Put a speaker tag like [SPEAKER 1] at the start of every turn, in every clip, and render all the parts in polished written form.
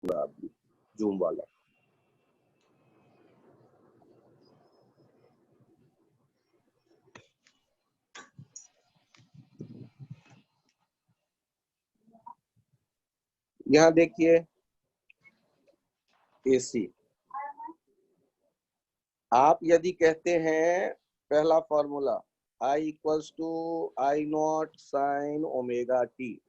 [SPEAKER 1] Zoom वाला। यहाँ देखिए AC, आप यदि कहते हैं पहला formula I equals to I not sine omega T,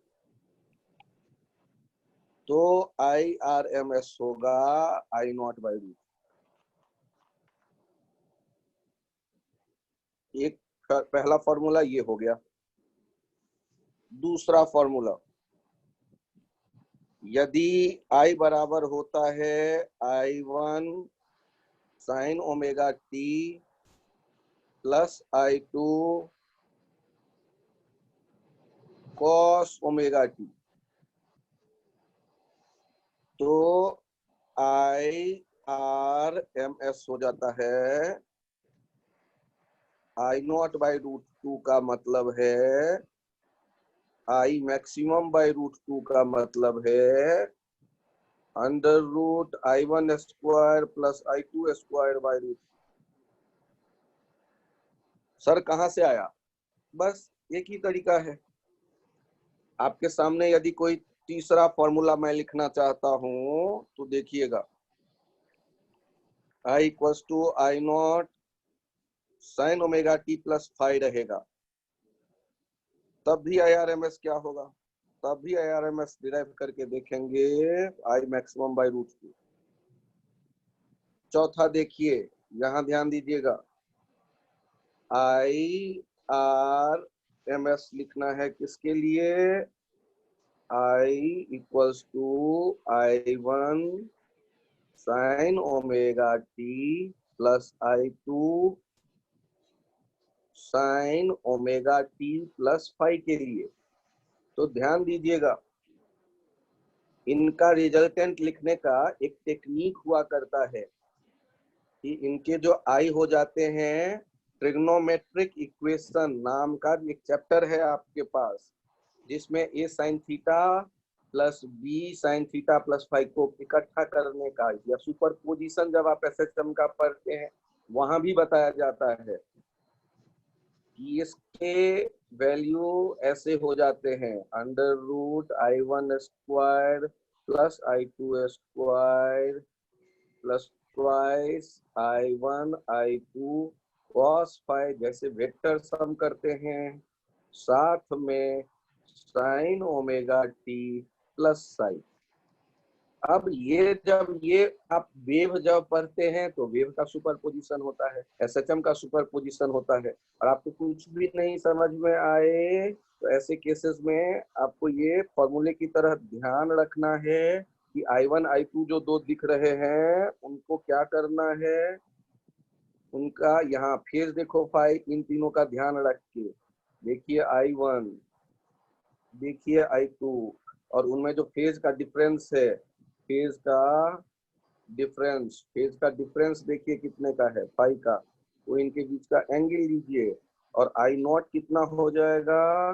[SPEAKER 1] तो IRMS होगा I नॉट बाई रूट। एक पहला फॉर्मूला ये हो गया। दूसरा फॉर्मूला, यदि I बराबर होता है I1 sine omega T plus I2 cos omega T, तो IRMS हो जाता है I नॉट बाई रूट 2 का मतलब है I मैक्सिमम बाई रूट 2 का मतलब है under root I1 square plus I2 square by root. Sir कहां से आया? बस एक ही तरीका है। आपके सामने यदि कोई तीसरा फॉर्मूला मैं लिखना चाहता हूं तो देखिएगा, I equals to I not sine omega T plus 5 रहेगा, तब भी IRMS क्या होगा? तब भी IRMS डिराइव करके देखेंगे I मैक्सिमम बाई रूट 2। चौथा देखिए, यहां ध्यान दीजिएगा, IRMS लिखना है किसके लिए? I equals to I1 sine omega T plus I2 sine omega T plus 5 के लिए। तो ध्यान दीजिएगा, इनका रिजल्टेंट लिखने का एक टेक्निक हुआ करता है कि इनके जो आई हो जाते हैं, ट्रिग्नोमेट्रिक इक्वेशन नाम का एक चैप्टर है आपके पास, जिसमें a sine theta plus b sine theta plus 5 को इकट्ठा करने का या सुपर पोजिशन जब आप SHM का पढ़ते हैं वहां भी बताया जाता है कि इसके वैल्यू ऐसे हो जाते हैं under root I1 square plus I2 square plus twice I1 I2 cos 5, जैसे वेक्टर सम करते हैं, साथ में sign omega T plus sign. अब ये जब ये आप वेव जब पढ़ते हैं तो वेव का सुपर पोजिशन होता है, SHM का सुपर पोजिशन होता है, और आपको कुछ भी नहीं समझ में आए तो ऐसे केसेस में आपको ये फॉर्मूले की तरह ध्यान रखना है कि I1 I2 जो दो दिख रहे हैं उनको क्या करना है, उनका यहाँ फेज देखो 5, इन तीनों का ध्यान रख के देखिए I1, देखिए I2, और उनमें जो फेज का डिफरेंस है, फेज का डिफरेंस देखिए कितने का है, 5 का, तो इनके बीच का एंगल लीजिए और I नॉट कितना हो जाएगा,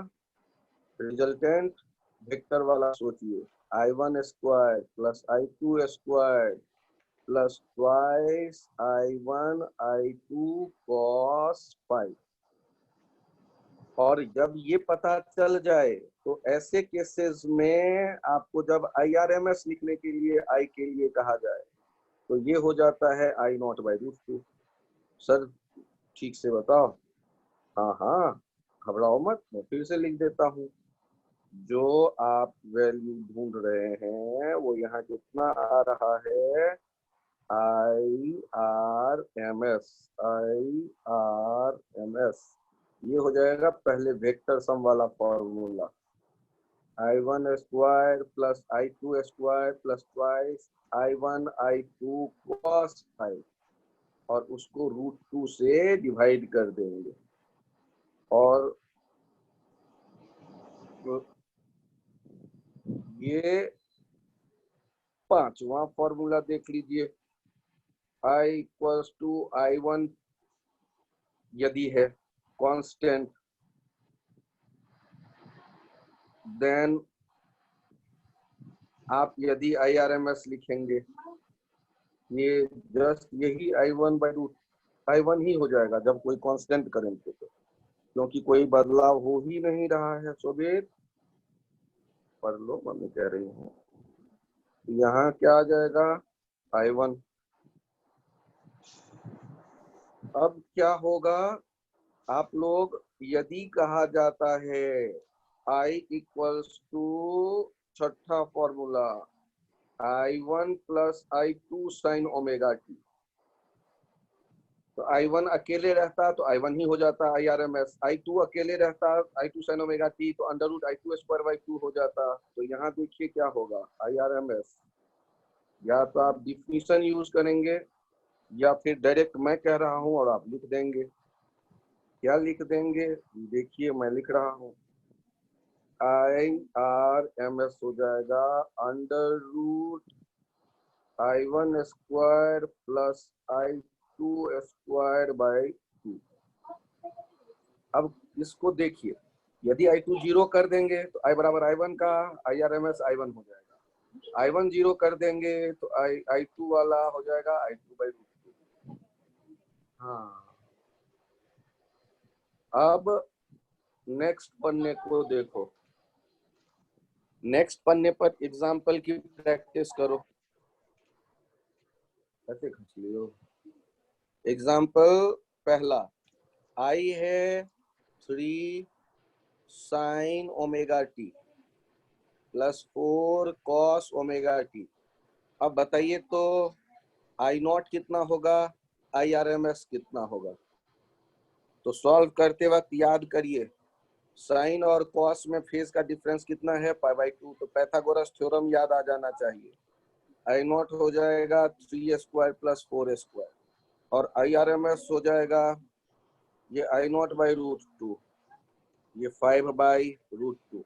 [SPEAKER 1] रिजल्टेंट वेक्टर वाला सोचिए, I1 square plus I2 square plus twice I1 I2 cos 5। और जब ये पता चल जाए तो ऐसे केसेस में आपको जब IRMS लिखने के लिए I के लिए कहा जाए तो ये हो जाता है I naught by root 2। Sir ठीक से बताओ? हाँ, घबराओ मत, मैं फिर से लिख देता हूँ। जो आप वैल्यू ढूंढ रहे हैं वो यहाँ कितना आ रहा है, IRMS, ये हो जाएगा पहले वेक्टर सम वाला formula, I1 square plus I2 square plus twice I1 I2 cos 5, और उसको रूट 2 से डिवाइड कर देंगे। और ये पांचवा फॉर्मूला देख लीजिए, I इक्वल्स टू I1 यदि है कांस्टेंट, देन आप यदि IRMS लिखेंगे, ये जस्ट यही I1 ही हो जाएगा जब कोई कांस्टेंट करंट हो, तो क्योंकि कोई बदलाव हो ही नहीं रहा है। शोभित पढ़ लो, मम्मी कह रही हूँ। यहाँ क्या आ जाएगा? I1। अब क्या होगा? आप लोग यदि कहा जाता है I इक्वल्स टू छठा formula I1 plus I2 sine omega T, तो I1 अकेले रहता तो I1 ही हो जाता IRMS, I2 अकेले रहता I2 साइन ओमेगा टी, तो under root I2 square by 2 हो जाता। तो यहाँ देखिए क्या होगा, IRMS या तो आप डिफिनीशन यूज करेंगे या फिर डायरेक्ट मैं कह रहा हूँ और आप लिख देंगे। क्या लिख देंगे? देखिए मैं लिख रहा हूँ, IRMS हो जाएगा under root I1 square plus I2 square by 2। अब इसको देखिए, यदि I2 जीरो कर देंगे तो I बराबर I1 का IRMS I1 हो जाएगा। I1 जीरो कर देंगे तो I2 वाला हो जाएगा I2 बाई 2। हाँ, अब नेक्स्ट पन्ने को देखो। नेक्स्ट पन्ने पर एग्जाम्पल की प्रैक्टिस करो। ऐसे खींच लियो। एग्जाम्पल पहला, I है 3 sign omega T plus 4 cos omega T. अब बताइए तो I नॉट कितना होगा, IRMS कितना होगा? तो सॉल्व करते वक्त याद करिए, साइन और कॉस में फेज का डिफरेंस कितना है, पाई बाई 2। तो पैथागोरस थ्योरम याद आ जाना चाहिए। I नॉट हो जाएगा 3 स्क्वायर प्लस 4 स्क्वायर, और IRMS हो जाएगा ये I नॉट बाई रूट 2, ये 5 बाई रूट 2।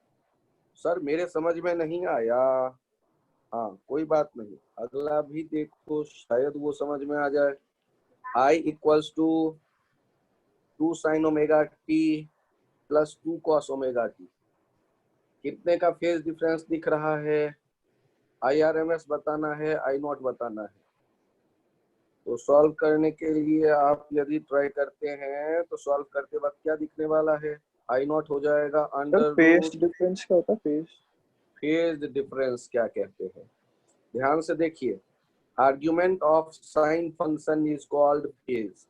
[SPEAKER 1] सर मेरे समझ में नहीं आया। हाँ कोई बात नहीं, अगला भी देखो, शायद वो समझ में आ जाए। I equals to 2 sine omega T plus 2 cos omega T, कितने का फेज डिफरेंस दिख रहा है? IRMS बताना है, I नॉट बताना है। तो सॉल्व करने के लिए आप यदि ट्राई करते हैं तो सॉल्व करते वक्त क्या दिखने वाला है? I नॉट हो जाएगा अंडर
[SPEAKER 2] फेज
[SPEAKER 1] रूट,
[SPEAKER 2] डिफरेंस क्या होता है?
[SPEAKER 1] फेज डिफरेंस क्या कहते हैं, ध्यान से देखिए। Argument of sine function is called phase.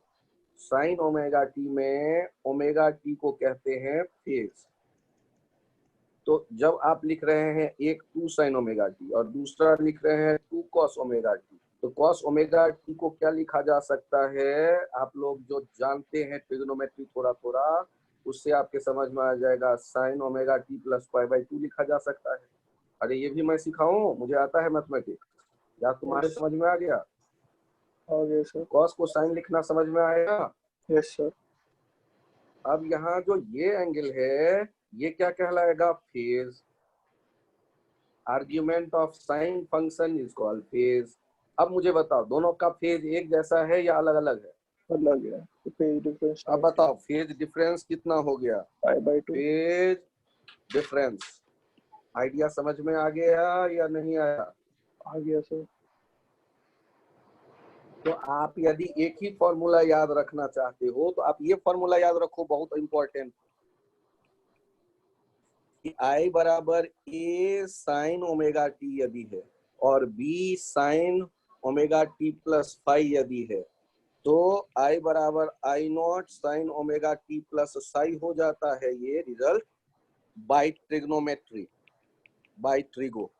[SPEAKER 1] Sign omega T में ओमेगा टी को कहते हैं फेज। तो जब आप लिख रहे हैं एक 2 साइन ओमेगा टी और दूसरा लिख रहे हैं 2 कॉस ओमेगा टी, तो कॉस ओमेगा टी को क्या लिखा जा सकता है? आप लोग जो जानते हैं ट्रिग्नोमेट्री थोड़ा थोड़ा, उससे आपके समझ में आ जाएगा, sign omega T plus pi by 2 लिखा जा सकता है। अरे ये भी मैं सिखाऊं, मुझे आता है मैथमेटिक्स। क्या तुम्हारे समझ में आ गया?
[SPEAKER 2] आगे सर।
[SPEAKER 1] कॉस को साइन लिखना समझ में आएगा?
[SPEAKER 2] Yes sir.
[SPEAKER 1] अब यहाँ जो ये एंगल है, ये क्या कहलाएगा? Phase. Argument of sine function is called phase. अब मुझे बताओ, दोनों का फेज एक जैसा है या अलग अलग है?
[SPEAKER 2] अलग है, तो फेज डिफरेंस
[SPEAKER 1] अब बताओ फेज डिफरेंस कितना हो गया?
[SPEAKER 2] पाई बाई 2।
[SPEAKER 1] Phase difference. आइडिया समझ में आ गया या नहीं आया?
[SPEAKER 2] आ गया सर।
[SPEAKER 1] तो आप यदि एक ही फॉर्मूला याद रखना चाहते हो तो आप ये फॉर्मूला याद रखो, बहुत इंपॉर्टेंट। I बराबर A साइन ओमेगा टी यदि है और B sine omega T plus 5 यदि है, तो I बराबर I not sine omega T plus psi हो जाता है। ये result by trigonometry, by trigo.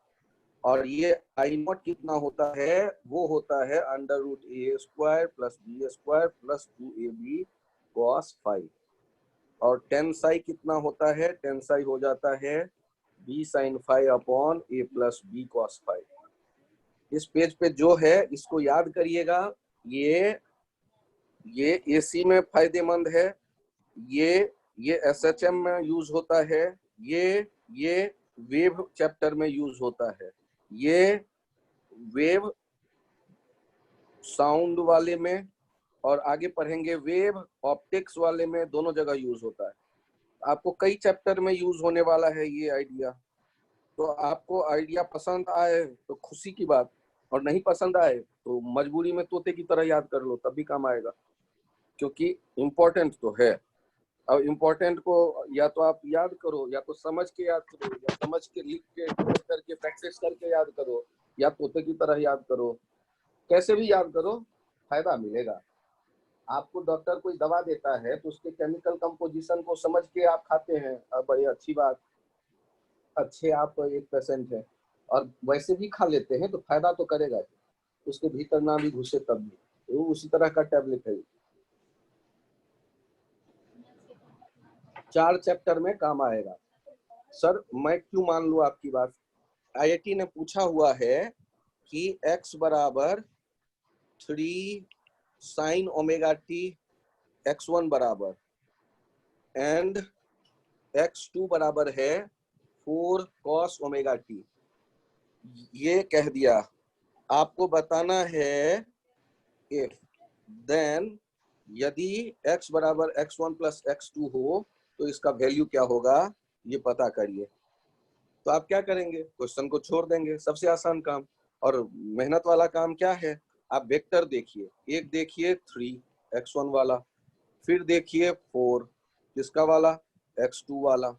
[SPEAKER 1] और ये I नॉट कितना होता है? वो होता है under root A square plus B square plus 2AB cos 5। और टेन साई कितना होता है? टेन साई हो जाता है B sine 5 upon A plus B cos 5। इस पेज पे जो है इसको याद करिएगा। ये AC में फायदेमंद है, ये SHM में यूज होता है, ये वेव चैप्टर में यूज होता है, ये वेव साउंड वाले में, और आगे पढ़ेंगे वेव ऑप्टिक्स वाले में, दोनों जगह यूज होता है। आपको कई चैप्टर में यूज होने वाला है ये आइडिया। तो आपको आइडिया पसंद आए तो खुशी की बात, और नहीं पसंद आए तो मजबूरी में तोते की तरह याद कर लो, तब भी काम आएगा, क्योंकि इम्पोर्टेंट तो है। अब इम्पोर्टेंट को या तो आप याद करो, या तो समझ के याद करो, या समझ के लिख के नोट करके प्रैक्टिस करके याद करो, या तोते की तरह याद करो। कैसे भी याद करो, फायदा मिलेगा आपको। डॉक्टर कोई दवा देता है तो उसके केमिकल कंपोजिशन को समझ के आप खाते हैं, अब बड़ी अच्छी बात, अच्छे आप एक पेशेंट है, और वैसे भी खा लेते हैं तो फायदा तो करेगा ही, उसके भीतर ना भी घुसे तब भी, तो उसी तरह का टैबलेट है। 4 चैप्टर में काम आएगा। सर मैं क्यों मान लूं आपकी बात? आईआईटी ने पूछा हुआ है कि x बराबर 3 साइन ओमेगा टी x1 बराबर, एंड x2 बराबर है 4 कॉस ओमेगा टी। ये कह दिया, आपको बताना है इफ देन, यदि x बराबर x1 प्लस x2 हो तो इसका वैल्यू क्या होगा, ये पता करिए। तो आप क्या करेंगे, क्वेश्चन को छोड़ देंगे, सबसे आसान काम। और मेहनत वाला काम क्या है, आप वेक्टर देखिए, एक देखिए 3 x1 वाला, फिर देखिए 4 किसका वाला, x2 वाला,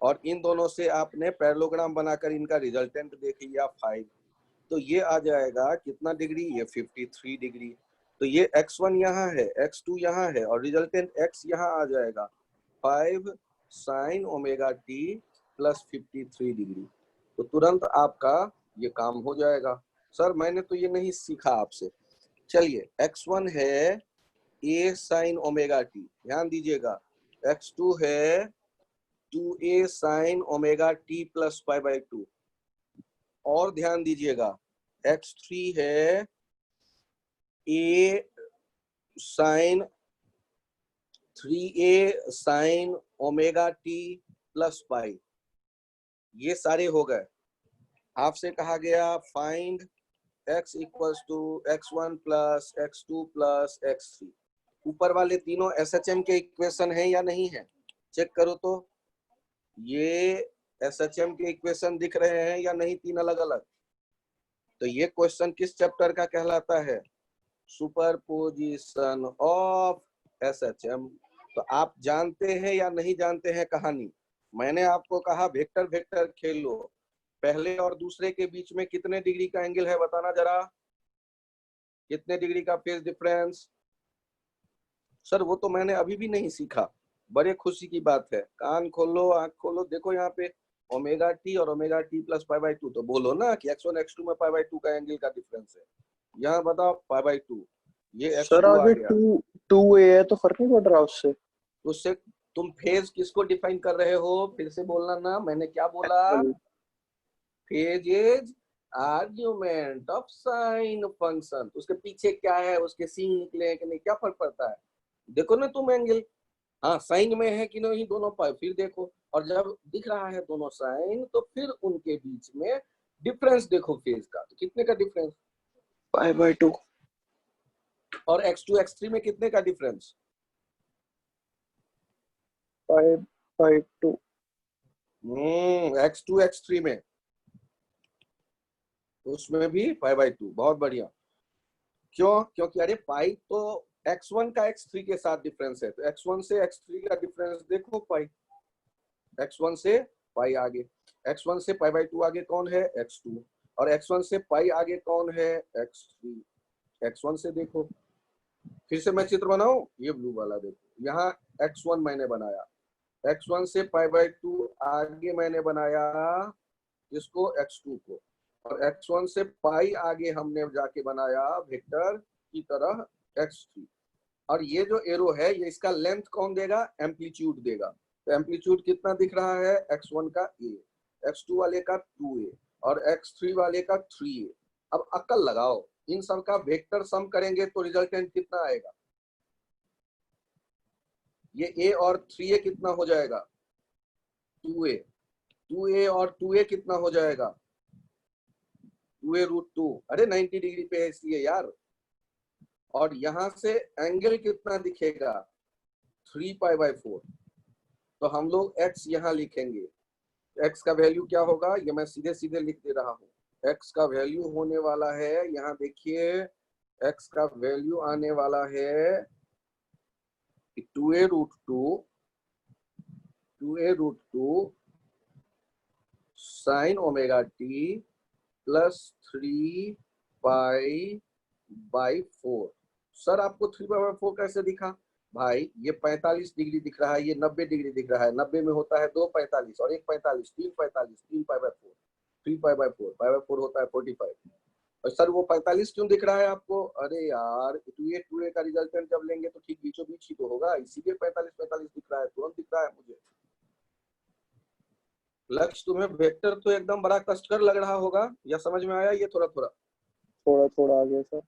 [SPEAKER 1] और इन दोनों से आपने पैरेललोग्राम बनाकर इनका रिजल्टेंट देख लिया 5, तो ये आ जाएगा कितना डिग्री, ये 53 डिग्री। तो ये x1 यहाँ है, x2 यहाँ है, और रिजल्टेंट x यहाँ आ जाएगा 5 sign omega T plus 53 degree. तो तुरंत आपका ये काम हो जाएगा। सर मैंने तो ये नहीं सीखा आपसे। चलिए, x1 है a साइन ओमेगा टी, ध्यान दीजिएगा, x2 है 2a sine omega T plus pi by 2, और ध्यान दीजिएगा x3 है a sine 3a sine omega T plus pi. ये सारे हो गए। आपसे कहा गया find x equals to x1 plus x2 plus x3। ऊपर वाले तीनों SHM के इक्वेशन हैं या नहीं है, चेक करो तो। ये SHM के इक्वेशन दिख रहे हैं या नहीं, तीन अलग अलग। तो ये क्वेश्चन किस चैप्टर का कहलाता है, सुपरपोजिशन ऑफ SHM। तो आप जानते हैं या नहीं जानते हैं कहानी? मैंने आपको कहा वेक्टर वेक्टर खेल लो, पहले और दूसरे के बीच में कितने डिग्री का एंगल है बताना जरा, कितने डिग्री का फेज डिफरेंस? सर वो तो मैंने अभी भी नहीं सीखा, बड़े खुशी की बात है, कान खोलो आंख खोलो, देखो यहाँ पे ओमेगा टी और omega T plus pi by 2, तो बोलो ना कि x1 x2 में पाई बाई 2 का एंगल का डिफरेंस है। यहाँ बताओ पाई बाई 2, ये
[SPEAKER 2] सर
[SPEAKER 1] x2 आ
[SPEAKER 2] आगे
[SPEAKER 1] गया।
[SPEAKER 2] 2a है तो फर्क नहीं पड़ रहा उससे।
[SPEAKER 1] तो उससे तुम फेज किसको डिफाइन कर रहे हो, फिर से बोलना ना, मैंने क्या बोला? Phase is argument of sine function. उसके पीछे क्या है, उसके सीन निकले कि नहीं, क्या फर्क पड़ता है? देखो ना तुम एंगल, हाँ साइन में है कि नहीं दोनों पाए, फिर देखो, और जब दिख रहा है दोनों साइन तो फिर उनके बीच में डिफरेंस देखो फेज का, तो कितने का डिफरेंस,
[SPEAKER 2] पाई बाई 2।
[SPEAKER 1] और x2 x3 में कितने का difference?
[SPEAKER 2] Pi by 2।
[SPEAKER 1] x2 x3 में, उसमें भी पाई बाई 2, बहुत बढ़िया। क्यों? क्योंकि अरे पाई तो x1 का x3 के साथ डिफरेंस है, तो x1 से x3 का डिफरेंस देखो पाई, x1 से पाई आगे, x1 से पाई बाई 2 आगे कौन है, x2, और x1 से पाई आगे कौन है, x3। x1 से देखो, फिर से मैं चित्र बनाऊं, ये ब्लू वाला देखो, यहाँ x1 मैंने बनाया, x1 से पाई बाई 2 आगे मैंने बनाया इसको, x2 को, और x1 से पाई आगे हमने जाके बनाया वेक्टर की तरह x3। और ये जो एरो है ये इसका लेंथ कौन देगा, एम्पलीट्यूड देगा। तो एम्पलीट्यूड कितना दिख रहा है, x1 का a, x2 वाले का 2a, और x3 वाले का 3a। अब अक्ल लगाओ, इन सब का वेक्टर सम करेंगे तो रिजल्टेंट कितना आएगा, ये a और 3a कितना हो जाएगा, 2a, 2a और 2a कितना हो जाएगा, 2a रूट 2, अरे 90 डिग्री पे है इसलिए यार। और यहां से एंगल कितना दिखेगा, 3 पाई बाई 4, तो हम लोग x यहाँ लिखेंगे, एक्स का वैल्यू क्या होगा, ये मैं सीधे सीधे लिख दे रहा हूँ। एक्स का वैल्यू होने वाला है, यहाँ देखिए एक्स का वैल्यू आने वाला है 2a√2 sine omega T plus 3π/4। Sir आपको 3π/4 कैसे दिखा? भाई ये 45 डिग्री दिख रहा है, ये 90 डिग्री दिख रहा है। 90 में होता है 2 45 और 1 45, 3 45, 3π/4, 3π/4, π/4 होता है 45। और सर वो 45 क्यों दिख रहा है आपको? अरे यार 2a का रिजल्टेंट जब लेंगे तो ठीक बीचों बीच ही तो होगा, इसीलिए 45 45 दिख रहा है, तुरंत दिख रहा है मुझे। लक्ष्य तुम्हें वेक्टर तो एकदम बड़ा कष्टकर लग रहा होगा, या समझ में आया ये थोड़ा थोड़ा?
[SPEAKER 2] थोड़ा थोड़ा आ गया सर।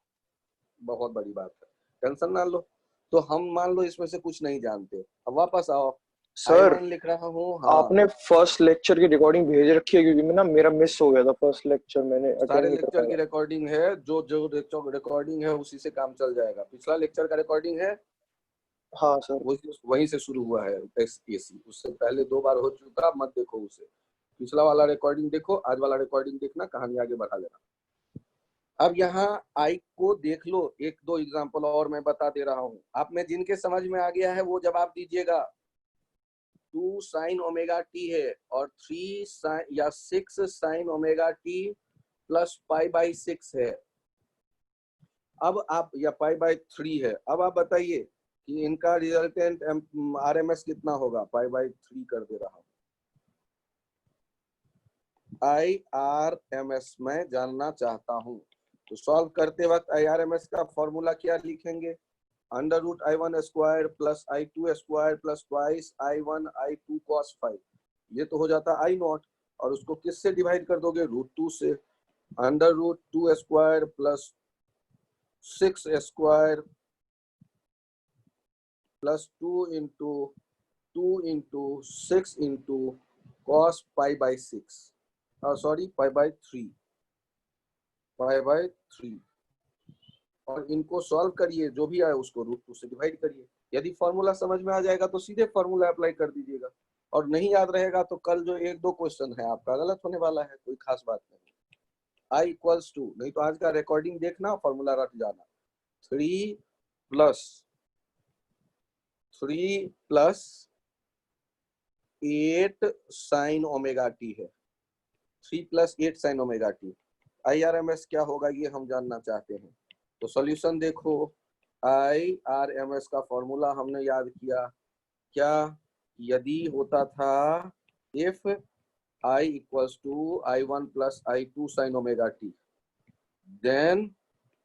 [SPEAKER 1] बहुत बड़ी बात है, टेंशन ना लो। तो हम मान लो इसमें से कुछ नहीं जानते, अब वापस आओ।
[SPEAKER 2] सर
[SPEAKER 1] I1 लिख रहा हूँ। हाँ,
[SPEAKER 2] आपने फर्स्ट लेक्चर की रिकॉर्डिंग भेज रखी है, क्योंकि मैं ना मेरा मिस हो गया था फर्स्ट लेक्चर, मैंने अटेंड
[SPEAKER 1] सारे
[SPEAKER 2] नहीं कर
[SPEAKER 1] लेक्चर की
[SPEAKER 2] पाया।
[SPEAKER 1] रिकॉर्डिंग है, जो जो रिकॉर्डिंग है उसी से काम चल जाएगा। पिछला लेक्चर का रिकॉर्डिंग है,
[SPEAKER 2] हाँ सर।
[SPEAKER 1] वहीं से शुरू हुआ है एसपीएससी, उससे पहले 2 बार हो चुका, मत देखो उसे। पिछला वाला रिकॉर्डिंग देखो, आज वाला रिकॉर्डिंग देखना, कहानी आगे बढ़ा लेना। अब यहाँ आई को देख लो, 1-2 एग्जाम्पल और मैं बता दे रहा हूँ। आप में जिनके समझ में आ गया है वो जवाब दीजिएगा। 2 साइन ओमेगा टी है और 3 साइन या 6 साइन ओमेगा टी प्लस π/6 है। अब आप, या π/3 है। अब आप बताइए कि इनका रिजल्टेंट आरएमएस कितना होगा? π/3 कर दे रहा हूँ। IRMS में जानना चाहता हूँ, तो सॉल्व करते वक्त IRMS का फॉर्मूला क्या लिखेंगे? √I1² plus I2² plus twice I1 I2 cos 5। ये तो हो जाता है I0, और उसको किससे डिवाइड कर दोगे? √2 से। √2² प्लस 6² प्लस 2 × 6 × cos π/6, सॉरी π/3, π/3। और इनको सॉल्व करिए, जो भी आए उसको √2 से डिवाइड करिए। यदि फॉर्मूला समझ में आ जाएगा तो सीधे फॉर्मूला अप्लाई कर दीजिएगा, और नहीं याद रहेगा तो कल जो 1-2 क्वेश्चन है आपका गलत होने वाला है, कोई खास बात नहीं। I = नहीं तो आज का रिकॉर्डिंग देखना, फॉर्मूला रट जाना। 3 + 8 साइन ओमेगा टी है। 3 + 8 साइन ओमेगा टी। IRMS क्या होगा ये हम जानना चाहते हैं। तो सॉल्यूशन देखो, IRMS का फॉर्मूला हमने याद किया क्या? यदि होता था if I = I1 + I2 sin omega t, then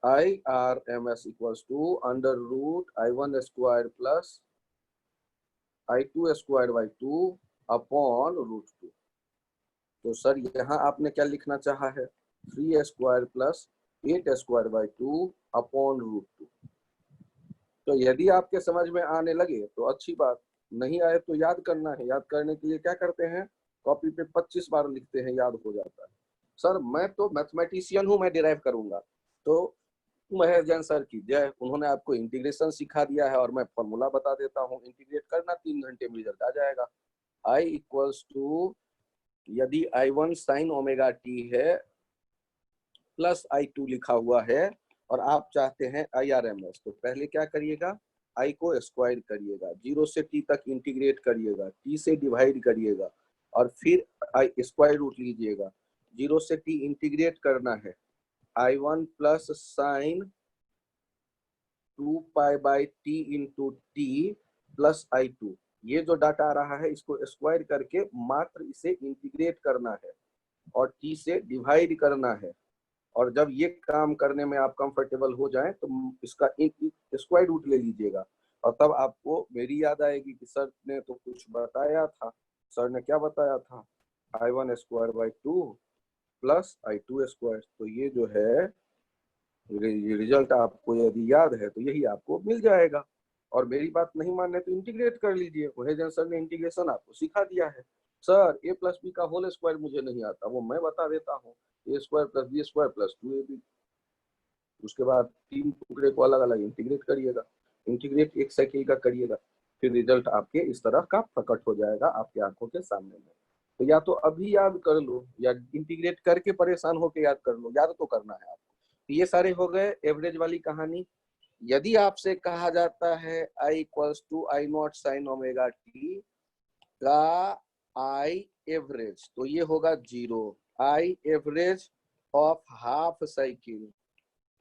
[SPEAKER 1] IRMS = √I1² plus I2² upon √2। तो सर यहाँ आपने क्या लिखना चाहा है? 3² plus 8² upon √2। तो यदि आपके समझ में आने लगे तो अच्छी बात, नहीं आए तो याद करना है। याद करने के लिए क्या करते हैं? कॉपी पे 25 बार लिखते हैं, याद हो जाता है। सर मैं तो मैथमेटिशियन हूँ, मैं डिराइव करूंगा। तो महेश जैन सर की जय, उन्होंने आपको इंटीग्रेशन सिखा दिया है और मैं फॉर्मूला बता देता हूँ। इंटीग्रेट करना, 3 घंटे में रिजल्ट आ जाएगा। I = यदि I1 साइन ओमेगा टी है प्लस I2 लिखा हुआ है और आप चाहते हैं IRMS, तो पहले क्या करिएगा? I को स्क्वायर करिएगा, 0 से t तक इंटीग्रेट करिएगा, t से डिवाइड करिएगा और फिर स्क्वायर रूट लीजिएगा। 0 से t इंटीग्रेट करना है, I1 plus sign 2π/t × t plus I2। ये जो डाटा आ रहा है इसको स्क्वायर करके मात्र इसे इंटीग्रेट करना है और t से डिवाइड करना है। और जब ये काम करने में आप कंफर्टेबल हो जाएं तो इसका स्क्वायर रूट ले लीजिएगा, और तब आपको मेरी याद आएगी कि सर ने तो कुछ बताया था। सर ने क्या बताया था? I1²/2 plus I2²। तो ये जो है रिजल्ट आपको यदि याद है तो यही आपको मिल जाएगा। और मेरी बात नहीं मानने तो इंटीग्रेट कर लीजिए, वही सर ने इंटीग्रेशन आपको सिखा दिया है। सर a + b का होल स्क्वायर मुझे नहीं आता, वो मैं बता देता हूँ। a² + b² + 2ab। उसके बाद 3 टुकड़े को अलग अलग इंटीग्रेट करिएगा, इंटीग्रेट 1 साइकिल का करिएगा, फिर रिजल्ट आपके इस तरह का प्रकट हो जाएगा आपके आंखों के सामने में। तो या तो अभी याद कर लो या इंटीग्रेट करके परेशान होके याद कर लो, याद तो करना है आपको। तो ये सारे हो गए एवरेज वाली कहानी। यदि आपसे कहा जाता है I equals to I not sine omega T का I एवरेज, तो ये होगा 0। I average of half cycle,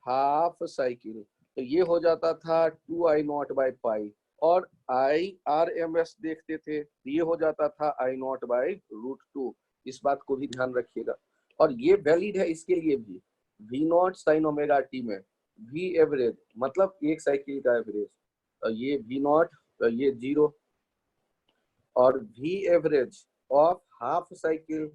[SPEAKER 1] half cycle, तो ये हो जाता था 2I नॉट बाई पाई। और IRMS देखते थे, ये हो जाता था I नॉट बाई √2। इस बात को भी ध्यान रखिएगा। और ये वैलिड है इसके लिए भी, V not sine omega T में V एवरेज मतलब एक साइकिल का एवरेज, ये V नॉट, ये 0, और V average of half cycle,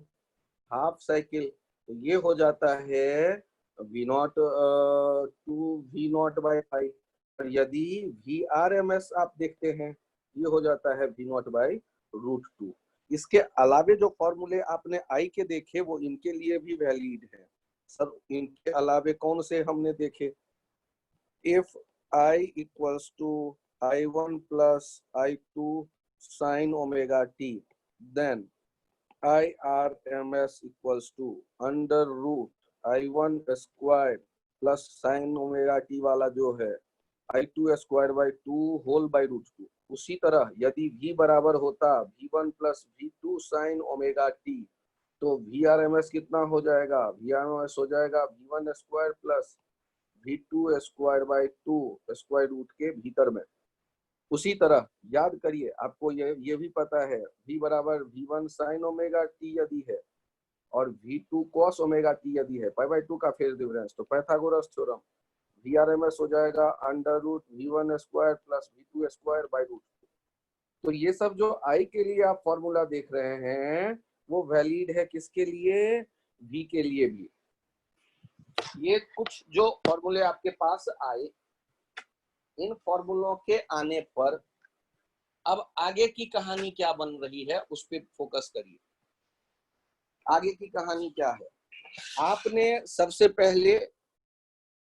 [SPEAKER 1] half cycle, तो ये हो जाता है V naught two V not by pi. यदि VRMS आप देखते हैं, ये हो जाता है V नॉट बाई √2। इसके अलावे जो फॉर्मूले आपने I के देखे वो इनके लिए भी वैलिड है। सर इनके अलावे कौन से हमने देखे? If I equals to I1 plus I2 sine omega T, then IRMS equals to under root I1 square plus sine omega T वाला जो है I2 square by 2 whole by √2। उसी तरह यदि V बराबर होता V1 plus V2 sine omega T, तो VRMS कितना हो जाएगा? VRMS हो जाएगा V1 square plus V2 square by 2 square root के भीतर में। उसी तरह याद करिए, आपको ये भी पता है V बराबर V1 साइन ओमेगा टी यदि है और V2 कॉस ओमेगा टी यदि है, पाई बाई 2 का फेज डिफरेंस, तो पाइथागोरस थ्योरम VRMS हो जाएगा under root V1 square plus V2 square by √2। तो ये सब जो I के लिए आप फॉर्मूला देख रहे हैं वो वैलिड है किसके लिए? V के लिए भी। ये कुछ जो फॉर्मूले आपके पास आए, इन फॉर्मूलों के आने पर अब आगे की कहानी क्या बन रही है उस पर फोकस करिए। आगे की कहानी क्या है? आपने सबसे पहले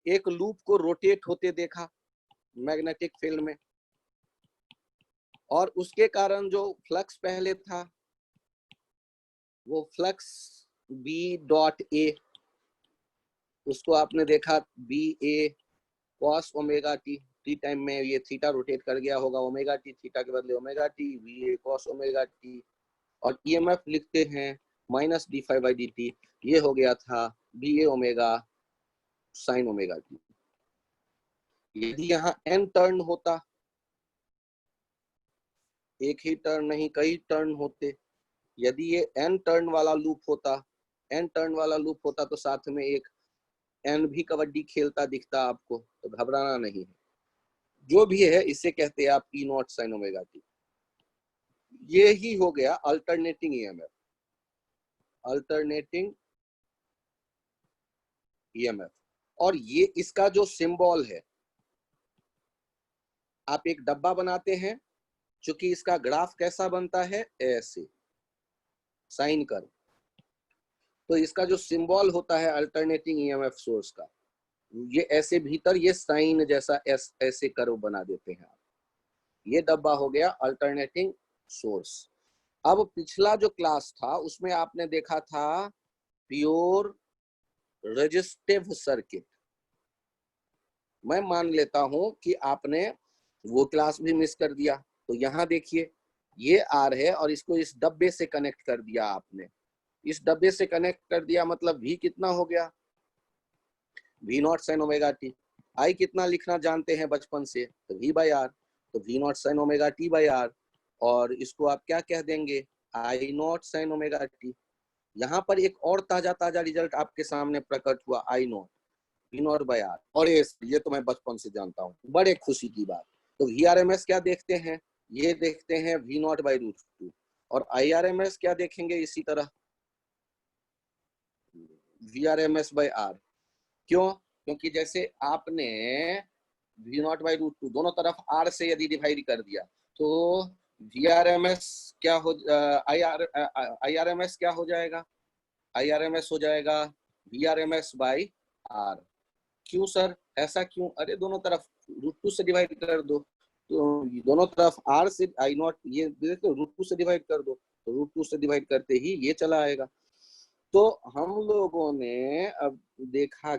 [SPEAKER 1] एक लूप को रोटेट होते देखा मैग्नेटिक फील्ड में, और उसके कारण जो फ्लक्स पहले था वो फ्लक्स B.A, उसको आपने देखा BA cos omega T time में ये थीटा रोटेट कर गया होगा ओमेगा टी, थीटा के बदले omega T, VA cos omega T. और EMF लिखते हैं -d∅dt, ये हो गया था BA omega sine omega T. यदि यहाँ n टर्न होता, एक ही टर्न नहीं कई टर्न होते, यदि ये n टर्न वाला लूप होता, n टर्न वाला लूप होता तो साथ में एक n भी कबड्डी खेलता दिखता आपको, तो घबराना नहीं है। जो भी है इसे कहते हैं आप E not sine omega T. ये ही हो गया अल्टरनेटिंग EMF, अल्टरनेटिंग EMF। और ये इसका जो सिंबल है, आप एक डब्बा बनाते हैं, चूंकि इसका ग्राफ कैसा बनता है ऐसे साइन कर्व, तो इसका जो सिंबल होता है अल्टरनेटिंग EMF सोर्स का, ये ऐसे भीतर ये साइन जैसा ऐसे कर्व बना देते हैं आप। ये डब्बा हो गया अल्टरनेटिंग सोर्स। अब पिछला जो क्लास था उसमें आपने देखा था प्योर रेजिस्टिव सर्किट। मैं मान लेता हूं कि आपने वो क्लास भी मिस कर दिया, तो यहाँ देखिए ये R है और इसको इस डब्बे से कनेक्ट कर दिया आपने, इस डब्बे से कनेक्ट कर दिया, मतलब V कितना हो गया? V not sine omega t. I कितना लिखना जानते हैं बचपन से, तो V बाई आर, तो V not sine omega t by R, और इसको आप क्या कह देंगे? I not sine omega t. यहाँ पर एक और ताजा ताजा रिजल्ट आपके सामने प्रकट हुआ, I not V not by R, और ये तो मैं बचपन से जानता हूँ, बड़े खुशी की बात। तो VRMS क्या देखते हैं? ये देखते हैं V नॉट बाई √2, और IRMS क्या देखेंगे इसी तरह? VRMS by R. क्यों? क्योंकि जैसे आपने V नॉट बाई √2 दोनों तरफ R से यदि डिवाइड कर दिया, तो VRMS क्या हो, IRMS क्या हो जाएगा? IRMS हो जाएगा VRMS बाई R। क्यों सर, ऐसा क्यों? अरे दोनों तरफ √2 से डिवाइड कर दो, तो दोनों तरफ R से I नॉट, ये देखो √2 से डिवाइड कर दो, तो √2 से डिवाइड करते ही ये चला आएगा। तो हम लोगों ने अब देखा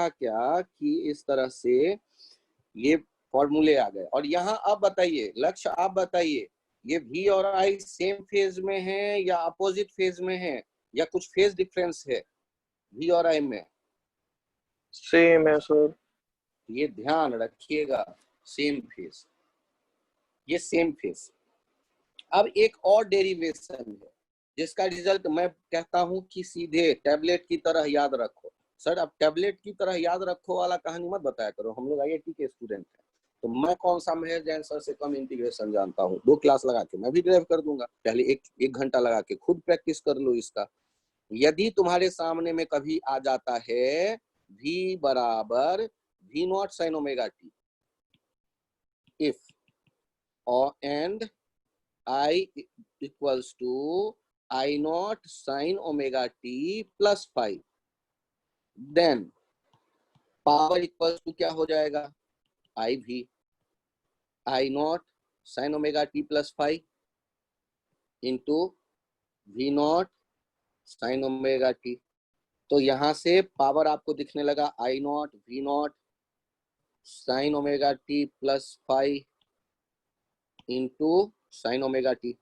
[SPEAKER 1] क्या कि इस तरह से ये फॉर्मूले आ गए। और यहाँ अब बताइए लक्ष्य, आप बताइए ये V और I सेम फेज में है या अपोजिट फेज में है या कुछ फेज डिफरेंस है V और I में?
[SPEAKER 2] सेम है सर।
[SPEAKER 1] ये ध्यान रखिएगा, सेम फेज, ये सेम फेज। अब एक और डेरिवेशन है जिसका रिजल्ट मैं कहता हूं कि सीधे टैबलेट की तरह याद रखो। सर अब टैबलेट की तरह याद रखो वाला कहानी मत बताया करो, हम लोग IIT के स्टूडेंट हैं। तो मैं कौन सा महेश जैन सर से कम इंटीग्रेशन जानता हूँ? 2 क्लास लगा के मैं भी ड्राइव कर दूंगा। पहले एक घंटा लगा के खुद प्रैक्टिस कर लो इसका। यदि तुम्हारे सामने में कभी आ जाता है V बराबर V0 sin omega t, if और and I equals to I0 sin omega t plus 5, then power equals to क्या हो जाएगा? IV I0 sin omega t plus 5 into V0 sin omega t। तो यहां से पावर आपको दिखने लगा I0 V0 sin omega t plus 5 into sin omega t।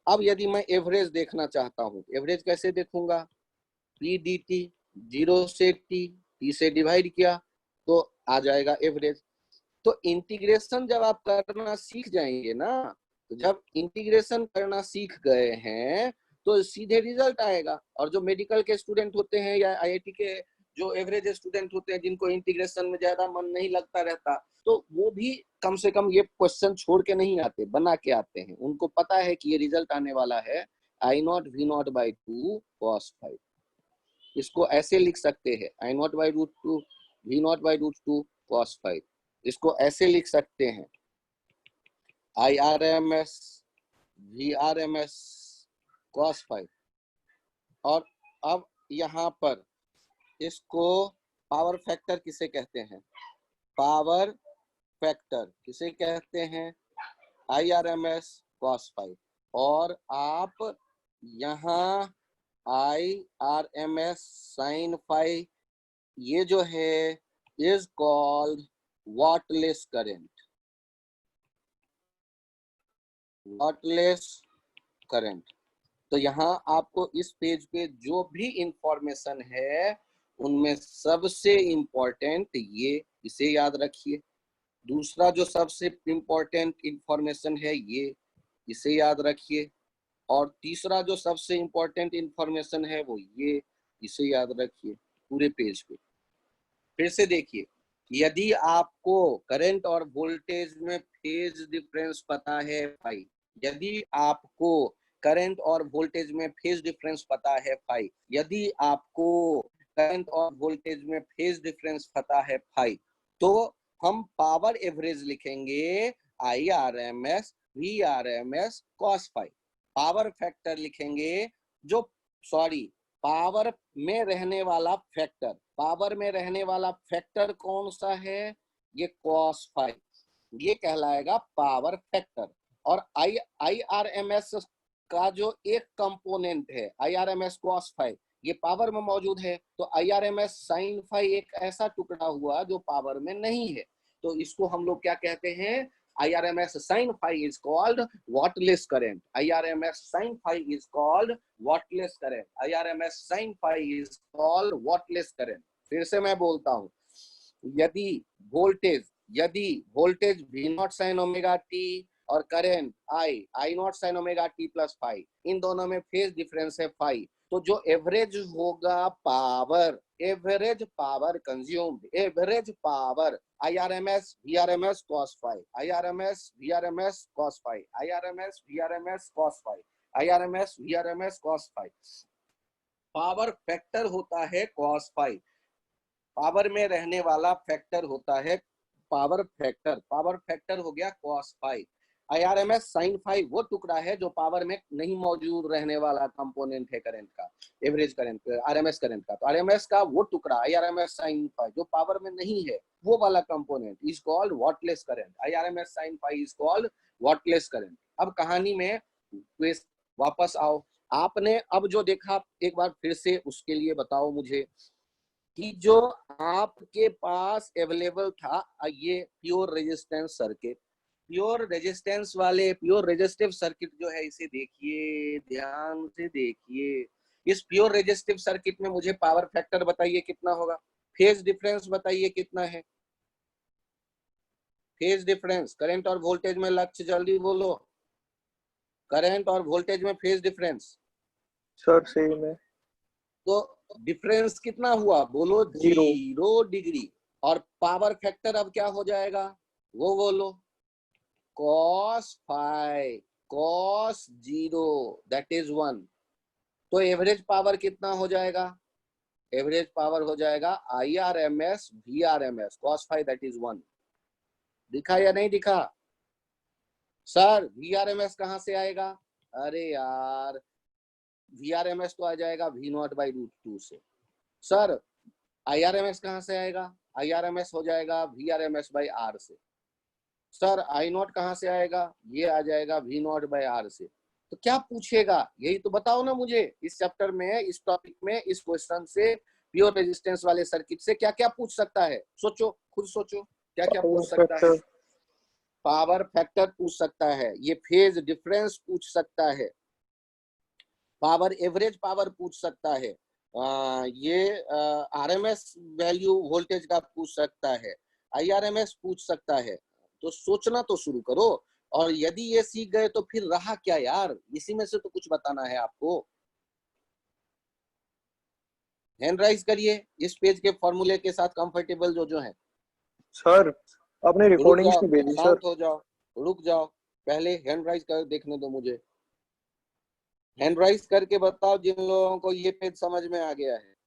[SPEAKER 1] अब यदि मैं एवरेज देखना चाहता हूं, एवरेज कैसे देखूंगा? P dt 0 से t से डिवाइड किया तो आ जाएगा एवरेज। तो इंटीग्रेशन जब आप करना सीख जाएंगे ना, तो जब इंटीग्रेशन करना सीख गए हैं तो सीधे रिजल्ट आएगा। और जो मेडिकल के स्टूडेंट होते हैं या IIT के जो एवरेज स्टूडेंट होते हैं जिनको इंटीग्रेशन में ज्यादा मन नहीं लगता रहता, तो वो भी कम से कम ये क्वेश्चन छोड़ के नहीं आते, बना के आते हैं। उनको पता है कि ये रिजल्ट आने वाला है I0 V0 by 2 cos 5। इसको ऐसे लिख सकते हैं I0 by √2 V0 by √2 cos 5। इसको ऐसे लिख सकते हैं IRMS VRMS cos 5। और अब यहाँ पर इसको पावर फैक्टर किसे कहते हैं? पावर फैक्टर किसे कहते हैं? IRMS cos 5। और आप यहाँ IRMS sin 5 ये जो है is called wattless current. Wattless current. तो यहाँ आपको इस पेज पे जो भी इंफॉर्मेशन है उनमें सबसे इंपॉर्टेंट ये, इसे याद रखिए। दूसरा जो सबसे इंपॉर्टेंट इंफॉर्मेशन है ये, इसे याद रखिए। और तीसरा जो सबसे इंपॉर्टेंट इंफॉर्मेशन है वो ये, इसे याद रखिए पूरे पेज पे। फिर से देखिए, यदि आपको करंट और वोल्टेज में फेज डिफरेंस पता है फाई, यदि आपको करंट और वोल्टेज में फेज डिफरेंस पता है फाई, यदि आपको करंट और वोल्टेज में फेज डिफरेंस पता है फाई, तो हम पावर एवरेज लिखेंगे IRMS VRMS cos phi. Power factor लिखेंगे जो पावर में रहने वाला फैक्टर, पावर में रहने वाला फैक्टर कौन सा है? ये cos 5, ये कहलाएगा पावर फैक्टर। और IRMS का जो एक कंपोनेंट है IRMS cos 5, ये पावर में मौजूद है। तो IRMS sin 5 एक ऐसा टुकड़ा हुआ जो पावर में नहीं है। तो इसको हम लोग क्या कहते हैं? IRMS sin 5 is called wattless current. IRMS sin 5 is called wattless current. IRMS sin 5 is called wattless current. फिर से मैं बोलता हूं, यदि voltage V0 sin omega t और current I0 sin omega t plus 5, इन दोनों में फेज डिफरेंस है 5, तो जो एवरेज होगा power, average power consumed, average power IRMS VRMS cos 5, IRMS VRMS cos 5, IRMS VRMS cos 5, IRMS VRMS cos 5। Power factor होता है cos 5, power में रहने वाला फैक्टर होता है पावर फैक्टर। पावर फैक्टर हो गया cos 5। IRMS sin phi वो टुकड़ा है जो पावर में नहीं मौजूद रहने वाला कंपोनेंट है करंट का, एवरेज करंट, RMS करंट का। तो RMS का वो टुकड़ा IRMS sin phi जो पावर में नहीं है, वो वाला component is called wattless current. IRMS sin phi is called wattless current. अब कहानी में वापस आओ। आपने अब जो देखा एक बार फिर से उसके लिए बताओ मुझे कि जो आपके पास अवेलेबल था ये pure resistance circuit, pure resistance वाले प्योर रेजिस्टिव सर्किट जो है, इसे देखिए, ध्यान से देखिए। इस प्योर रेजिस्टिव सर्किट में मुझे पावर फैक्टर बताइए कितना होगा, फेज डिफरेंस बताइए कितना है, फेज डिफरेंस करंट और वोल्टेज में, लक्ष्य जल्दी बोलो, करंट और वोल्टेज में फेज डिफरेंस।
[SPEAKER 2] सर सेम है।
[SPEAKER 1] तो डिफरेंस कितना हुआ बोलो,
[SPEAKER 2] 0
[SPEAKER 1] 0 डिग्री। और पावर फैक्टर अब क्या हो जाएगा वो बोलो, cos phi cos 0 that is 1। तो एवरेज पावर कितना हो जाएगा, एवरेज पावर हो जाएगा IRMS VRMS cos phi that is 1। दिखा या नहीं दिखा सर? VRMS कहां से आएगा? अरे यार VRMS तो आ जाएगा V0/√2 से। सर IRMS कहां से आएगा? IRMS हो जाएगा VRMS/R से। सर I0 कहां से आएगा? ये आ जाएगा V0/R से। तो क्या पूछेगा यही तो बताओ ना मुझे, इस चैप्टर में, इस टॉपिक में, इस क्वेश्चन से प्योर रेजिस्टेंस वाले सर्किट से क्या क्या पूछ सकता है? सोचो, खुद सोचो क्या क्या पूछ सकता है। पावर फैक्टर पूछ सकता है, ये फेज डिफरेंस पूछ सकता है, पावर एवरेज पावर पूछ सकता है, ये RMS वैल्यू वोल्टेज का पूछ सकता है, IRMS पूछ सकता है। तो सोचना तो शुरू करो। और यदि ये सीख गए तो फिर रहा क्या यार, इसी में से तो कुछ बताना है आपको। हैंड राइज करिए इस पेज के फॉर्मूले के साथ कंफर्टेबल जो जो है।
[SPEAKER 2] सर आपने
[SPEAKER 1] रुक
[SPEAKER 2] रिकॉर्डिंग्स
[SPEAKER 1] जाओ,
[SPEAKER 2] नहीं भेजी सर।
[SPEAKER 1] शांत हो जाओ, रुक जाओ, पहले हैंड राइज कर देखने दो मुझे। हैंड राइज करके बताओ जिन लोगों को ये पेज समझ में आ गया है।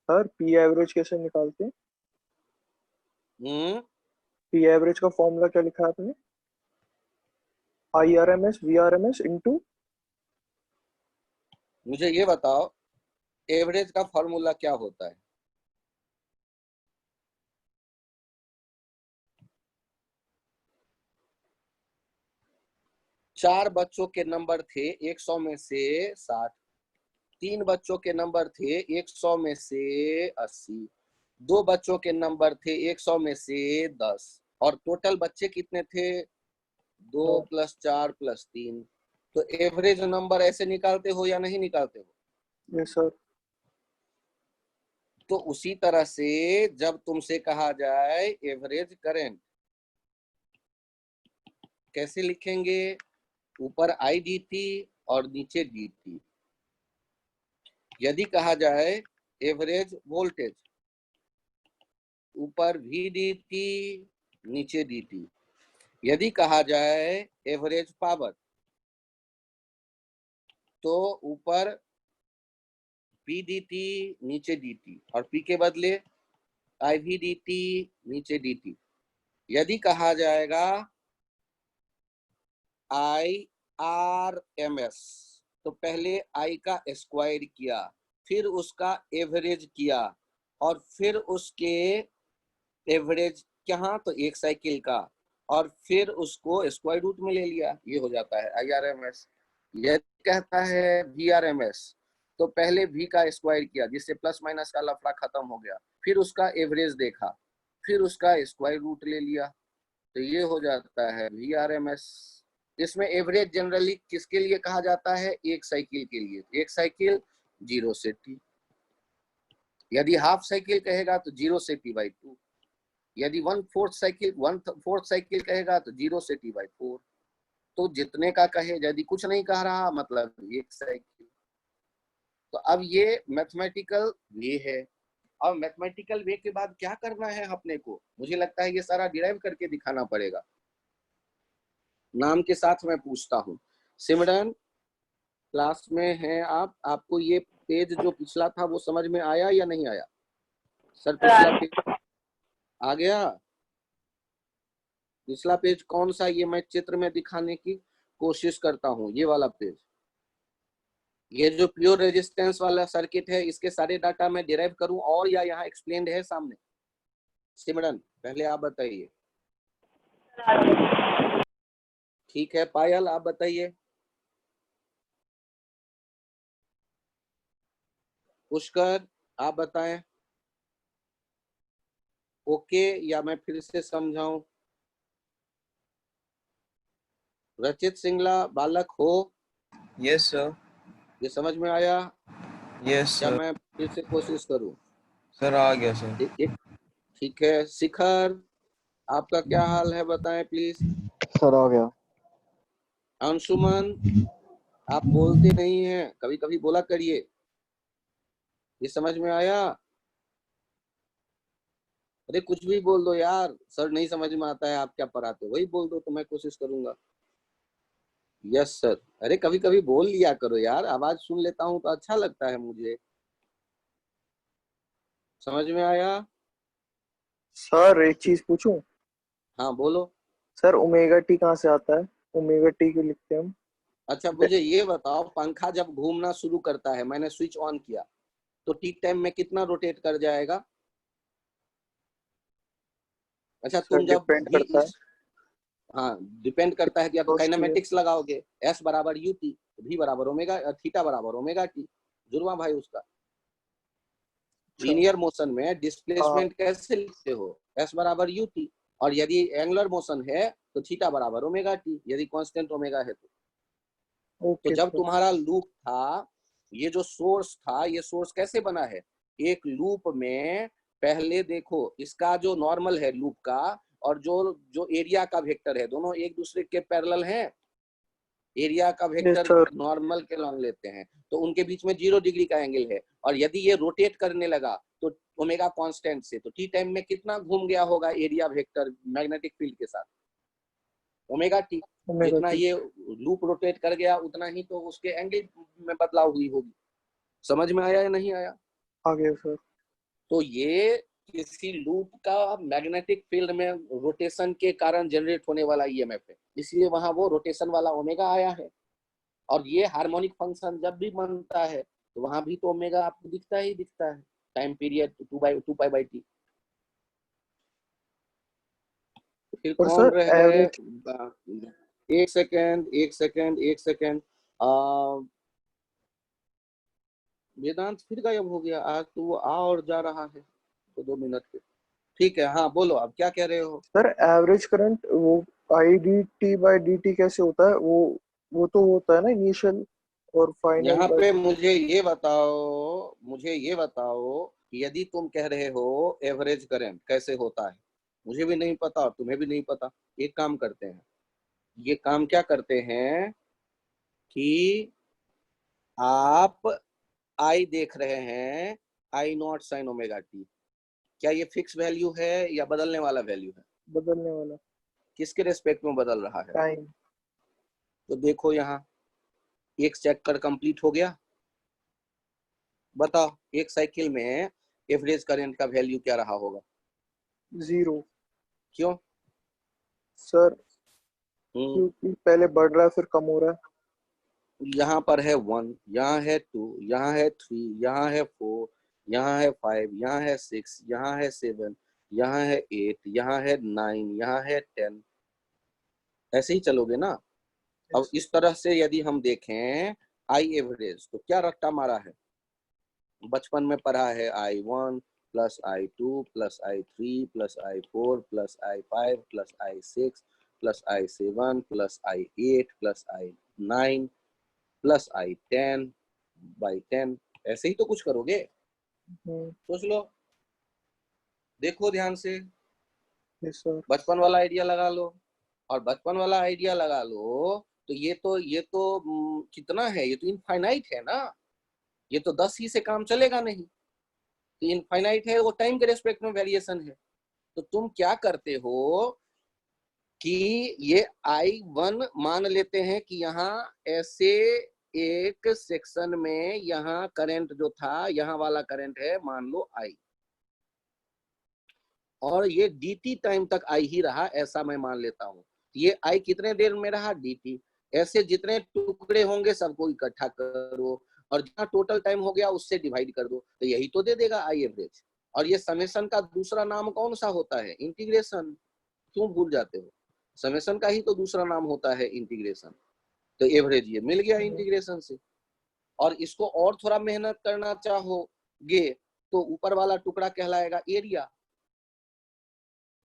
[SPEAKER 2] सर पी एवरेज कैसे निकालते हैं?
[SPEAKER 1] हम्म
[SPEAKER 2] पी एवरेज का फॉर्मूला क्या लिखा है आपने? IRMS VRMS into.
[SPEAKER 1] मुझे ये बताओ एवरेज का फॉर्मूला क्या होता है? चार बच्चों के नंबर थे 100 में से 60, 3 बच्चों के नंबर थे 100 में से 80, 2 बच्चों के नंबर थे 100 में से 10, और टोटल बच्चे कितने थे? 2 + 4 + 3। तो एवरेज नंबर ऐसे निकालते हो या नहीं निकालते हो?
[SPEAKER 2] Yes sir.
[SPEAKER 1] तो उसी तरह से जब तुमसे कहा जाए एवरेज करंट कैसे लिखेंगे, ऊपर IDT और नीचे DT। यदि कहा जाए एवरेज वोल्टेज, ऊपर VDT नीचे DT। यदि कहा जाए एवरेज पावर तो ऊपर PDT नीचे DT, और P के बदले IVDT नीचे DT। यदि कहा जाएगा IRMS तो पहले I का स्क्वायर किया, फिर उसका एवरेज किया, और फिर उसके एवरेज कहाँ, तो एक साइकिल का, और फिर उसको स्क्वायर रूट में ले लिया, ये हो जाता है IRMS। यदि कहता है VRMS तो पहले V का स्क्वायर किया जिससे प्लस माइनस का लफड़ा खत्म हो गया, फिर उसका एवरेज देखा, फिर उसका स्क्वायर रूट ले लिया, तो ये हो जाता है VRMS। इसमें एवरेज जनरली किसके लिए कहा जाता है? एक साइकिल के लिए, एक साइकिल 0 से T। यदि हाफ साइकिल कहेगा तो 0 से T/2। यदि 1/4 साइकिल कहेगा तो 0 से T/4। तो जितने का कहे, यदि कुछ नहीं कह रहा मतलब एक साइकिल। तो अब ये मैथमेटिकल वे है। अब मैथमेटिकल वे के बाद क्या करना है अपने को? मुझे लगता है ये सारा डिराइव करके दिखाना पड़ेगा। नाम के साथ मैं पूछता हूँ, सिमरन क्लास में हैं आप? आपको ये पेज जो पिछला था वो समझ में आया या नहीं आया? सर पिछला पेज आ गया? पिछला पेज कौन सा, ये मैं चित्र में दिखाने की कोशिश करता हूँ, ये वाला पेज। ये जो प्योर रेजिस्टेंस वाला सर्किट है, इसके सारे डाटा मैं डिराइव करूं और या यहाँ एक्सप्लेन्ड है सामने? सिमरन पहले आप बताइए। ठीक है, पायल आप बताइए। पुष्कर आप बताएं। ओके या मैं फिर से समझाऊं? रचित सिंगला बालक हो?
[SPEAKER 3] Yes sir.
[SPEAKER 1] ये समझ में आया?
[SPEAKER 3] यस
[SPEAKER 1] क्या
[SPEAKER 3] सर।
[SPEAKER 1] मैं फिर से कोशिश करूं?
[SPEAKER 3] सर आ गया सर।
[SPEAKER 1] एक ठीक है। शिखर आपका क्या हाल है, बताएं प्लीज।
[SPEAKER 2] सर आ गया।
[SPEAKER 1] अंशुमन आप बोलते नहीं हैं, कभी कभी बोला करिए। ये समझ में आया? अरे कुछ भी बोल दो यार, सर नहीं समझ में आता है आप क्या पढ़ाते हो, वही बोल दो तो मैं कोशिश करूंगा। Yes sir. अरे कभी कभी बोल लिया करो यार, आवाज सुन लेता हूँ तो अच्छा लगता है मुझे। समझ में आया?
[SPEAKER 2] सर एक चीज पूछूं?
[SPEAKER 1] हाँ बोलो।
[SPEAKER 2] सर ओमेगा टी कहाँ से आता है? ओमेगा टी क्यों लिखते हैं हम?
[SPEAKER 1] अच्छा मुझे ये बताओ, पंखा जब घूमना शुरू करता है, मैंने स्विच ऑन किया तो टी टाइम में कितना रोटेट कर जाएगा? अच्छा
[SPEAKER 2] सर
[SPEAKER 1] तुम जब
[SPEAKER 2] डिपेंड
[SPEAKER 1] भी
[SPEAKER 2] करता है।
[SPEAKER 1] इस, हाँ डिपेंड करता है कि या तो
[SPEAKER 2] वेलोसिटी है।
[SPEAKER 1] काइनेमेटिक्स लगाओगे, एस बराबर यू टी, वी बराबर ओमेगा, थीटा बराबर ओमेगा टी, जुड़वा भाई उसका।
[SPEAKER 2] अच्छा।
[SPEAKER 1] लीनियर मोशन में
[SPEAKER 2] हाँ।
[SPEAKER 1] डिस्प्लेसमेंट कैसे लिखते हो? एस बराबर यू टी। और यदि एंगुलर मोशन है तो थीटा बराबर ओमेगा टी, यदि कांस्टेंट ओमेगा है तो
[SPEAKER 2] ओके
[SPEAKER 1] जब
[SPEAKER 2] सर।
[SPEAKER 1] तुम्हारा लूप था, ये जो सोर्स था, ये सोर्स कैसे बना है? एक लूप में पहले देखो, इसका जो नॉर्मल है लूप का और जो जो एरिया का वेक्टर है, दोनों एक दूसरे के पैरेलल हैं। एरिया का
[SPEAKER 2] यस
[SPEAKER 1] वेक्टर
[SPEAKER 2] सर।
[SPEAKER 1] नॉर्मल के लॉन्ग लेते हैं, तो उनके बीच में 0 डिग्री का एंगल है। और यदि ये रोटेट करने लगा तो ओमेगा कांस्टेंट से, तो टी टाइम में कितना घूम गया होगा एरिया वेक्टर मैग्नेटिक फील्ड के साथ? Omega T.
[SPEAKER 2] ओमेगा
[SPEAKER 1] जितना
[SPEAKER 2] टी।
[SPEAKER 1] ये लूप रोटेट कर गया उतना ही तो उसके एंगल में बदलाव हुई होगी। समझ में आया या नहीं आया?
[SPEAKER 2] आ गया सर।
[SPEAKER 1] तो ये किसी लूप का मैग्नेटिक फील्ड में रोटेशन के कारण जनरेट होने वाला ईएमएफ है, इसलिए वहां वो रोटेशन वाला ओमेगा आया है। और ये हार्मोनिक फंक्शन जब भी बनता है तो वहां भी तो ओमेगा आपको दिखता ही दिखता है, time period 2 pi by T. फिर
[SPEAKER 2] और
[SPEAKER 1] कौन
[SPEAKER 2] सर
[SPEAKER 1] रह गए?
[SPEAKER 2] एवरेज।
[SPEAKER 1] एक सेकेंड एक सेकेंड एक सेकेंड। वेदांत फिर गायब हो गया, आज तो वो आ और जा रहा है तो 2 मिनट पे। ठीक है, हाँ बोलो अब क्या कह रहे हो?
[SPEAKER 2] सर एवरेज करंट वो I D T by D T कैसे होता है वो तो होता है ना इनिशियल और फाइनल
[SPEAKER 1] यहाँ
[SPEAKER 2] बाय।
[SPEAKER 1] पे मुझे ये बताओ कि यदि तुम कह रहे हो एवरेज करंट कैसे होता है, मुझे भी नहीं पता और तुम्हें भी नहीं पता। एक काम करते हैं, ये काम क्या करते हैं कि आप आई देख रहे हैं, आई नॉट साइन ओमेगा टी, क्या ये फिक्स वैल्यू है या बदलने वाला वैल्यू है?
[SPEAKER 2] बदलने वाला।
[SPEAKER 1] किसके रेस्पेक्ट में बदल रहा है?
[SPEAKER 2] टाइम।
[SPEAKER 1] तो देखो यहाँ, एक चक्कर कंप्लीट हो गया। बताओ एक साइकिल में एवरेज करंट का वैल्यू क्या रहा होगा?
[SPEAKER 2] जीरो।
[SPEAKER 1] क्यों?
[SPEAKER 2] सर
[SPEAKER 1] हम्म,
[SPEAKER 2] क्योंकि पहले बढ़ रहा है फिर कम हो रहा है।
[SPEAKER 1] यहाँ पर है 1, यहाँ है 2, यहाँ है 3, यहाँ है 4, यहाँ है 5, यहाँ है 6, यहाँ है 7, यहाँ है 8, यहाँ है 9, यहाँ है 10। ऐसे ही चलोगे ना? अब
[SPEAKER 2] Yes.
[SPEAKER 1] इस तरह से यदि हम देखें आई एवरेज, तो क्या रट्टा मारा है? बचपन में पढ़ा है I1 plus I2 plus I3 plus I4 plus I5 plus I6 plus I7 plus I8 plus I9 plus I10/10। ऐसे ही तो कुछ करोगे,
[SPEAKER 2] हम्म।
[SPEAKER 1] सोच लो, देखो ध्यान से।
[SPEAKER 2] Yes sir.
[SPEAKER 1] बचपन वाला आइडिया लगा लो, और बचपन वाला आइडिया लगा लो तो ये तो कितना है, ये तो इनफाइनाइट है ना। ये तो 10 ही से काम चलेगा नहीं, तो इनफाइनाइट है, वो टाइम के रेस्पेक्ट में वेरिएशन है। तो तुम क्या करते हो कि ये I1 मान लेते हैं कि यहाँ ऐसे एक सेक्शन में यहाँ करंट जो था, यहाँ वाला करंट है मान लो I। और ये dt टाइम तक i ही रहा, ऐसा मैं मान लेता हूँ। ये i कितने देर में रहा, dt। ऐसे जितने टुकड़े होंगे सबको इकट्ठा करो और जितना टोटल टाइम हो गया उससे डिवाइड कर दो, तो यही तो दे देगा आई एवरेज। और ये समेशन का दूसरा नाम कौन सा होता है, इंटीग्रेशन। क्यों भूल जाते हो, समेशन का ही तो दूसरा नाम होता है इंटीग्रेशन। तो एवरेज ये मिल गया इंटीग्रेशन से। और इसको और थोड़ा मेहनत करना चाहोगे तो ऊपर वाला टुकड़ा कहलाएगा area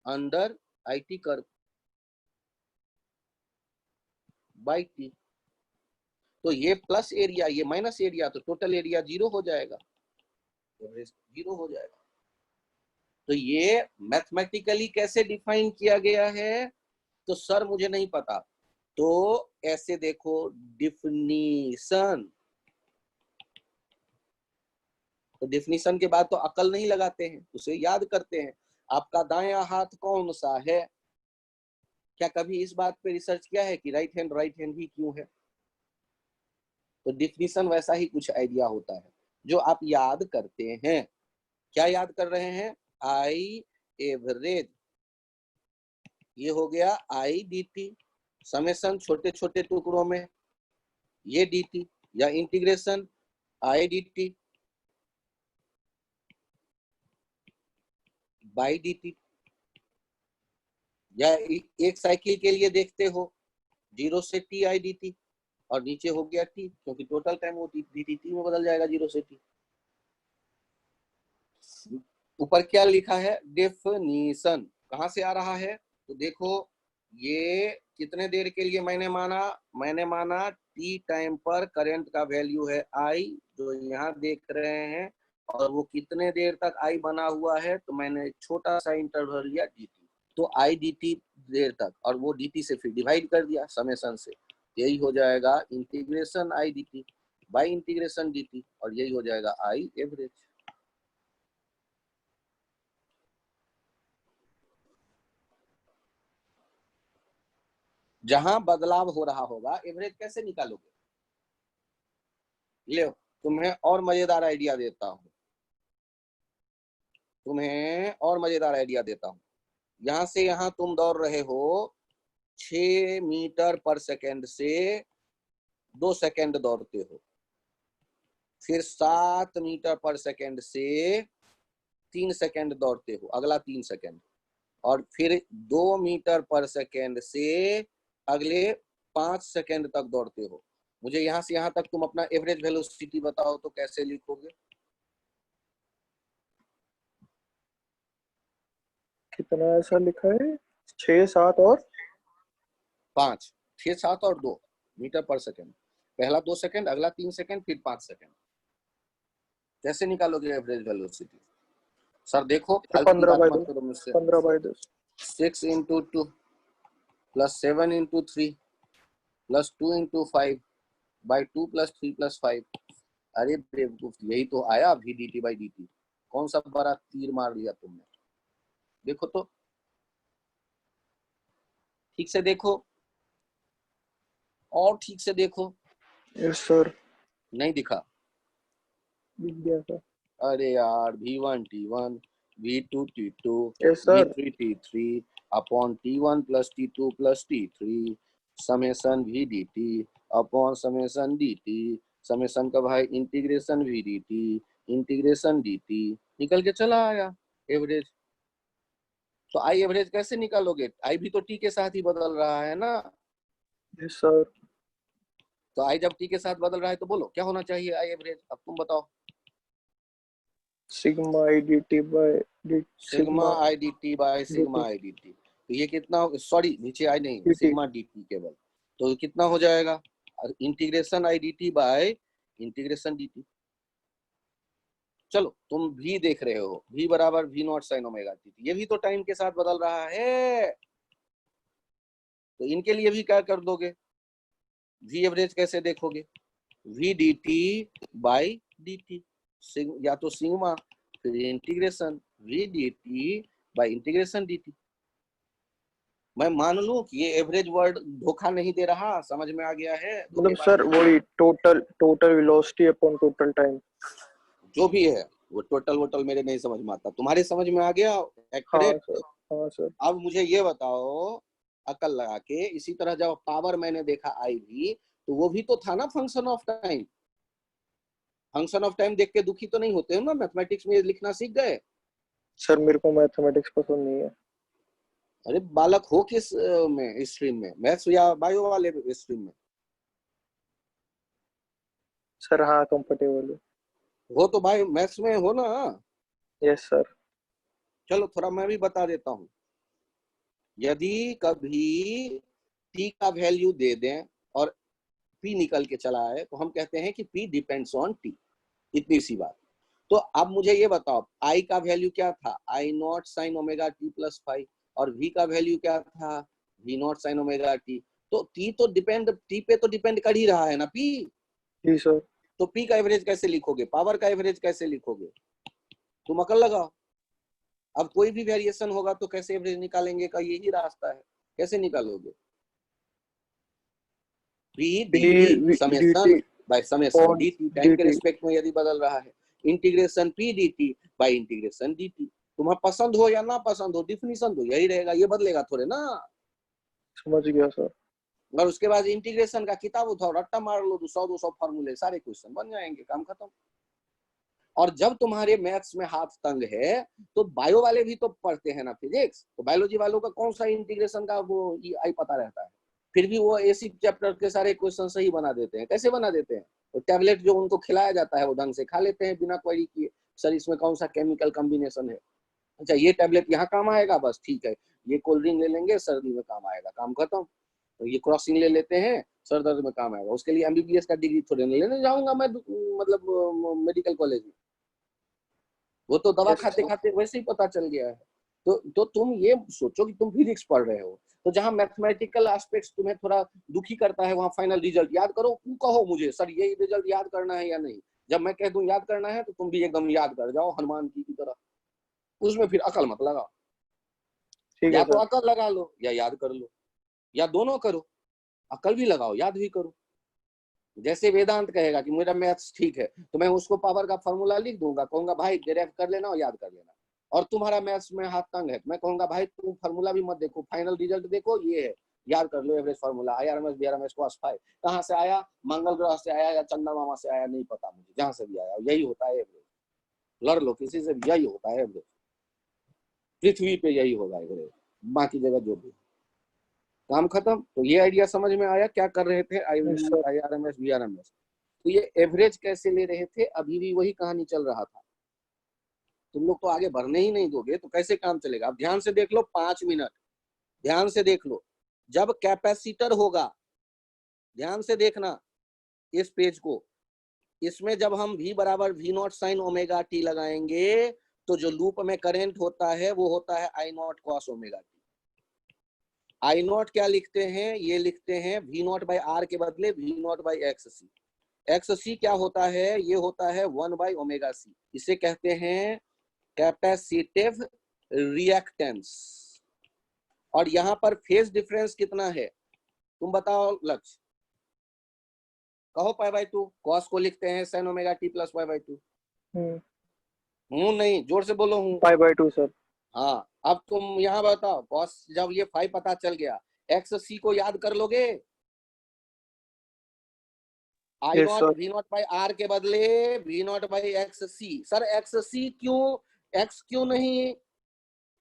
[SPEAKER 1] under IT curve by T. तो ये प्लस एरिया, ये माइनस एरिया, तो टोटल एरिया 0 हो जाएगा, एवरेज 0 हो जाएगा। तो ये मैथमेटिकली कैसे डिफाइन किया गया है, तो सर मुझे नहीं पता। तो ऐसे देखो, डिफिनीशन, तो डिफिनीशन के बाद तो अकल नहीं लगाते हैं, उसे याद करते हैं। आपका दायां हाथ कौन सा है, क्या कभी इस बात पे रिसर्च किया है कि राइट हैंड ही क्यों है। तो डिफिनीशन वैसा ही कुछ आइडिया होता है जो आप याद करते हैं। क्या याद कर रहे हैं, आई एवरेज, ये हो गया आई dt, समेशन छोटे छोटे टुकड़ों में, ये dt, या integration I dt by dt। या एक साइकिल के लिए देखते हो 0 से t आई dt, और नीचे हो गया t, क्योंकि टोटल टाइम वो dt में बदल जाएगा 0 से t। ऊपर क्या लिखा है, डेफिनीशन कहां से आ रहा है, तो देखो ये कितने देर के लिए मैंने माना t टाइम पर करंट का वैल्यू है i, जो यहाँ देख रहे हैं, और वो कितने देर तक i बना हुआ है, तो मैंने छोटा सा इंटरवल लिया dt, तो i dt देर तक, और वो dt से फिर डिवाइड कर दिया समेशन से, यही हो जाएगा integration i dt by integration dt, और यही हो जाएगा i एवरेज। जहां बदलाव हो रहा होगा एवरेज कैसे निकालोगे, ले तुम्हें और मजेदार आइडिया देता हूं, यहां से यहां तुम दौड़ रहे हो 6 मीटर पर सेकेंड से 2 सेकेंड दौड़ते हो, फिर 7 मीटर पर सेकेंड से 3 सेकेंड दौड़ते हो, अगला 3 सेकेंड, और फिर 2 मीटर पर सेकेंड से अगले 5 सेकेंड तक दौड़ते हो। मुझे यहां से यहां तक तुम अपना एवरेज वेलोसिटी बताओ तो कैसे लिखोगे,
[SPEAKER 2] कितना ऐसा लिखा है, 6 7 और
[SPEAKER 1] 5, 6 7 और 2 मीटर पर सेकेंड, पहला 2 सेकेंड, अगला 3 सेकेंड, फिर 5 सेकेंड। कैसे निकालोगे एवरेज वेलोसिटी, सर देखो फालतू की
[SPEAKER 2] 15
[SPEAKER 1] बात
[SPEAKER 2] बाई
[SPEAKER 1] मत
[SPEAKER 2] 10,
[SPEAKER 1] करो मुझसे।
[SPEAKER 2] 15 by 10,
[SPEAKER 1] 6 into 2 plus 7 into 3 plus 2 into 5 by 2 plus 3 plus 5। अरे बेवकूफ, यही तो आया v dt by dt। कौन सा बड़ा तीर मार लिया तुमने, देखो तो ठीक से देखो, और ठीक से देखो,
[SPEAKER 2] यस सर,
[SPEAKER 1] नहीं दिखा।
[SPEAKER 2] दिख गया सर,
[SPEAKER 1] अरे यार v1 t1 v2 t2
[SPEAKER 2] yes sir,
[SPEAKER 1] v3 t3 upon t1 plus t2 plus t3 summation v dt upon summation dt, summation का भाई integration v dt integration dt, निकल के चला आया एवरेज। तो आई एवरेज कैसे निकालोगे, आई भी तो टी के साथ ही बदल रहा है ना,
[SPEAKER 2] यस सर,
[SPEAKER 1] तो आई जब टी के साथ बदल रहा है तो बोलो क्या होना चाहिए आई एवरेज, अब तुम बताओ।
[SPEAKER 2] Sigma I D T by D,
[SPEAKER 1] sigma I D T by sigma I D T, तो ये कितना, सॉरी नीचे आई नहीं,
[SPEAKER 2] dt,
[SPEAKER 1] सिग्मा डी टी केवल, तो कितना हो जाएगा, integration I D T bye integration D T. चलो तुम भी देख रहे हो, v बराबर v not sine omega T, ये भी तो टाइम के साथ बदल रहा है, तो इनके लिए भी क्या कर दोगे, v एवरेज कैसे देखोगे, v D T by D T, या तो सिग्मा फिर integration v D T by integration D T. मैं मान लूं कि ये एवरेज वर्ड धोखा नहीं दे रहा, समझ में आ गया है,
[SPEAKER 2] मतलब सर वही total velocity upon total time,
[SPEAKER 1] जो भी है वो टोटल वोटल मेरे नहीं समझ में आता, तुम्हारे समझ में आ गया?
[SPEAKER 2] हाँ
[SPEAKER 1] एक्यूरेट।
[SPEAKER 2] सर, हाँ सर।
[SPEAKER 1] अब मुझे ये बताओ अकल लगा के, इसी तरह जब पावर मैंने देखा आई भी, तो वो भी तो था ना function of time. Function of time देख के दुखी तो नहीं होते हो ना, मैथमेटिक्स में लिखना सीख गए।
[SPEAKER 2] सर मेरे को मैथमेटिक्स पसंद नहीं है।
[SPEAKER 1] अरे बालक हो किस में स्ट्रीम में, मैथ्स या बायो वाले स्ट्रीम में?
[SPEAKER 2] सर हाँ, कंफर्टेबल है।
[SPEAKER 1] हो तो भाई मैथ्स में हो ना।
[SPEAKER 2] Yes sir.
[SPEAKER 1] चलो थोड़ा मैं भी बता देता हूँ। यदि कभी t का वैल्यू दे दें और p निकल के चला आए, तो हम कहते हैं कि p डिपेंड्स ऑन t। इतनी सी बात। तो अब मुझे ये बताओ, i का वैल्यू क्या था? i not sine omega t plus 5, और v का वैल्यू क्या था? v not sine omega t। तो t पे तो डिपेंड कर ही रहा है ना p।
[SPEAKER 2] जी सर।
[SPEAKER 1] तो p का एवरेज कैसे लिखोगे, पावर का एवरेज कैसे लिखोगे? तुम अकल लगाओ। अब कोई भी वेरिएशन होगा तो कैसे एवरेज निकालेंगे का यही रास्ता है। कैसे निकालोगे? p dt summation by summation
[SPEAKER 2] और
[SPEAKER 1] dt, टाइम के
[SPEAKER 2] dt।
[SPEAKER 1] रिस्पेक्ट में यदि बदल रहा है, integration p dt bye integration dt। तुम्हें पसंद हो या ना पसंद हो, डिफिनीशन तो यही रहेगा, ये बदलेगा थोड़े ना।
[SPEAKER 2] समझ गया सर।
[SPEAKER 1] और उसके बाद इंटीग्रेशन का किताब उठाओ, रट्टा मार लो, 200 फॉर्मूले, सारे क्वेश्चन बन जाएंगे, काम खत्म। और जब तुम्हारे मैथ्स में हाथ तंग है, तो बायो वाले भी तो पढ़ते हैं ना फिजिक्स, तो बायोलॉजी वालों का कौन सा इंटीग्रेशन का वो आई पता रहता है, फिर भी वो एसी चैप्टर के सारे क्वेश्चन सही बना देते हैं। कैसे बना देते हैं? तो टैबलेट जो उनको खिलाया जाता है वो ढंग से खा लेते हैं बिना क्वेरी किए, सर इसमें कौन सा केमिकल कॉम्बिनेशन है, अच्छा ये टैबलेट यहाँ काम आएगा, बस ठीक है, ये कोल्ड ड्रिंक ले लेंगे सर्दी में काम आएगा, काम खत्म। तो ये क्रॉसिंग ले लेते हैं, सर दर्द में काम आएगा। उसके लिए एमबीबीएस का डिग्री थोड़े नहीं लेने जाऊंगा मैं, मतलब मेडिकल कॉलेज में, वो तो दवा
[SPEAKER 2] यस
[SPEAKER 1] खाते
[SPEAKER 2] सर।
[SPEAKER 1] खाते वैसे ही पता चल गया है। तो तुम ये सोचो कि तुम फिजिक्स पढ़ रहे हो, तो जहां मैथमेटिकल एस्पेक्ट्स तुम्हें थोड़ा दुखी करता है, वहां फाइनल रिजल्ट याद करो। तुम कहो मुझे सर ये रिजल्ट याद करना है या नहीं, जब मैं कह दूं याद करना है तो तुम भी एकदम याद कर जाओ हनुमान जी की तरह। उसमें फिर अकल मत लगाओ,
[SPEAKER 2] ठीक है
[SPEAKER 1] या तो
[SPEAKER 2] सर।
[SPEAKER 1] अकल लगा लो या याद कर लो, या दोनों करो, अकल भी लगाओ याद भी करो। जैसे वेदांत कहेगा कि मेरा मैथ्स ठीक है, तो मैं उसको पावर का फॉर्मूला लिख दूंगा, कहूंगा भाई डेराइव कर लेना और याद कर लेना। और तुम्हारा मैथ्स में हाथ तंग है, मैं कहूंगा भाई तुम फॉर्मूला भी मत देखो, फाइनल रिजल्ट देखो, ये है, याद कर लो average formula, IRMS BRMS cos phi. कहाँ से आया? मंगल ग्रह से आया या चंद्रमा मामा से आया, नहीं पता मुझे, जहां से भी आया यही होता है एवरेज। लड़ लो किसी से, यही होता है एवरेज, पृथ्वी पे यही होगा एवरेज, बाकी जगह जो भी, काम खत्म। तो ये आइडिया समझ में आया क्या कर रहे थे
[SPEAKER 2] यस सर।
[SPEAKER 1] IRMS BRMS? तो ये एवरेज कैसे ले रहे थे, अभी भी वही कहानी चल रहा था। तुम लोग तो आगे बढ़ने ही नहीं दोगे तो कैसे काम चलेगा? अब ध्यान से देख लो, 5 मिनट ध्यान से देख लो। जब कैपेसिटर होगा, ध्यान से देखना इस पेज को, इसमें जब हम V बराबर V not sine omega T लगाएंगे, तो जो लूप में करंट होता है वो होता है I not cos omega t. I not क्या लिखते हैं? ये लिखते हैं V नॉट बाई आर के बदले V not by X C. X C क्या होता है? ये होता है 1 बाई ओमेगा सी। इसे कहते हैं कैपेसिटिव रिएक्टेंस। और यहाँ पर फेज डिफरेंस कितना है तुम बताओ लक्ष्य? कहो पाई बाई 2। कॉस को लिखते हैं sign omega T plus pi by 2। नहीं, जोर से बोलो हूँ।
[SPEAKER 2] पाई/2 सर।
[SPEAKER 1] हाँ, अब तुम यहाँ बताओ, कॉस जब ये 5 पता चल गया, एक्स सी को याद कर लोगे? I
[SPEAKER 2] yes
[SPEAKER 1] naught
[SPEAKER 2] sir.
[SPEAKER 1] V not by R के बदले V not by X C. Sir X C क्यों, एक्स क्यों नहीं?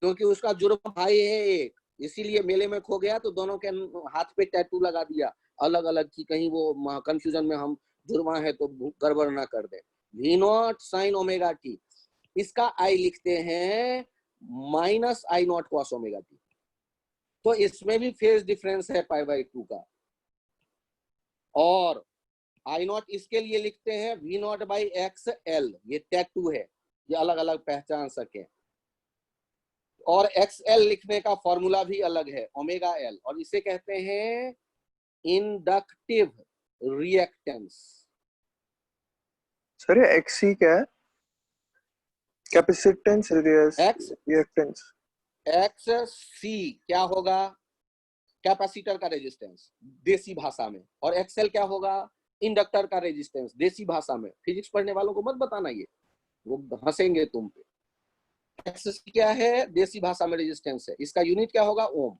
[SPEAKER 1] क्योंकि उसका जुर्म भाई है एक, इसीलिए मेले में खो गया तो दोनों के हाथ पे टैटू लगा दिया अलग अलग की, कहीं वो कंफ्यूजन में हम जुर्मा है तो गड़बड़ ना कर दे। V naught sine omega T, इसका आई लिखते हैं minus I naught cos omega T. तो इसमें भी फेज डिफरेंस है पाई बाई 2 का। और आई नॉट इसके लिए लिखते हैं V not by X L, ये टैटू है, ये अलग अलग पहचान सके। और XL लिखने का फॉर्मूला भी अलग है, ओमेगा एल, और इसे कहते हैं इंडक्टिव रिएक्टेंस।
[SPEAKER 2] सर ये XC क्या है? Capacitance reactance.
[SPEAKER 1] XC क्या होगा? कैपेसिटर का रेजिस्टेंस देसी भाषा में, और XL क्या होगा? इंडक्टर का रेजिस्टेंस देसी भाषा में। फिजिक्स पढ़ने वालों को मत बताना ये, वो हंसेंगे तुम पे। एक्ससी क्या है, देसी भाषा में रेजिस्टेंस है, इसका यूनिट क्या होगा, ओम।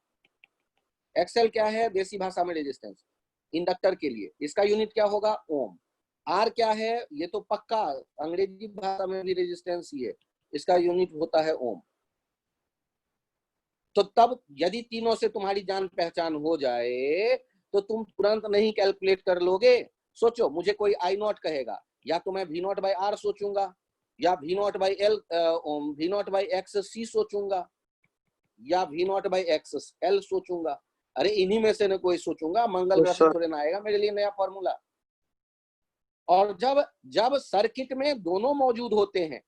[SPEAKER 1] एक्सएल क्या है, देसी भाषा में रेजिस्टेंस इंडक्टर के लिए, इसका यूनिट क्या होगा, ओम। आर क्या है, ये तो पक्का अंग्रेजी भाषा में भी रेजिस्टेंस ही है, इसका यूनिट होता है ओम। तो तब यदि तीनों से तुम्हारी जान पहचान हो जाए तो तुम तुरंत नहीं कैलकुलेट कर लोगे। सोचो, मुझे कोई आई नॉट कहेगा, या तो मैं वी नॉट बाई आर सोचूंगा, या V not by L, V not by X C सोचूंगा, या V not by X L सोचूंगा। अरे इन्हीं में से न कोई सोचूंगा, मंगल ग्रह से थोड़े ना आएगा मेरे लिए नया फॉर्मूला। और जब जब सर्किट में दोनों मौजूद होते हैं,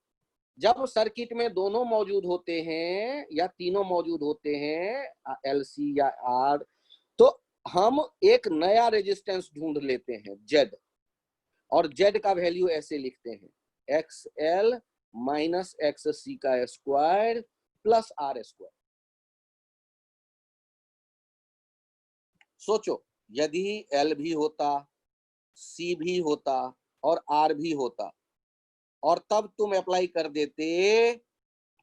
[SPEAKER 1] जब सर्किट में दोनों मौजूद होते हैं या तीनों मौजूद होते हैं, एलसी या आर, तो हम एक नया रेजिस्टेंस ढूंढ लेते हैं, जेड। और जेड का वैल्यू ऐसे लिखते हैं, एक्स एल माइनस एक्स सी का स्क्वायर प्लस आर स्क्वायर। सोचो, यदि एल भी होता, सी भी होता और आर भी होता, और तब तुम अप्लाई कर देते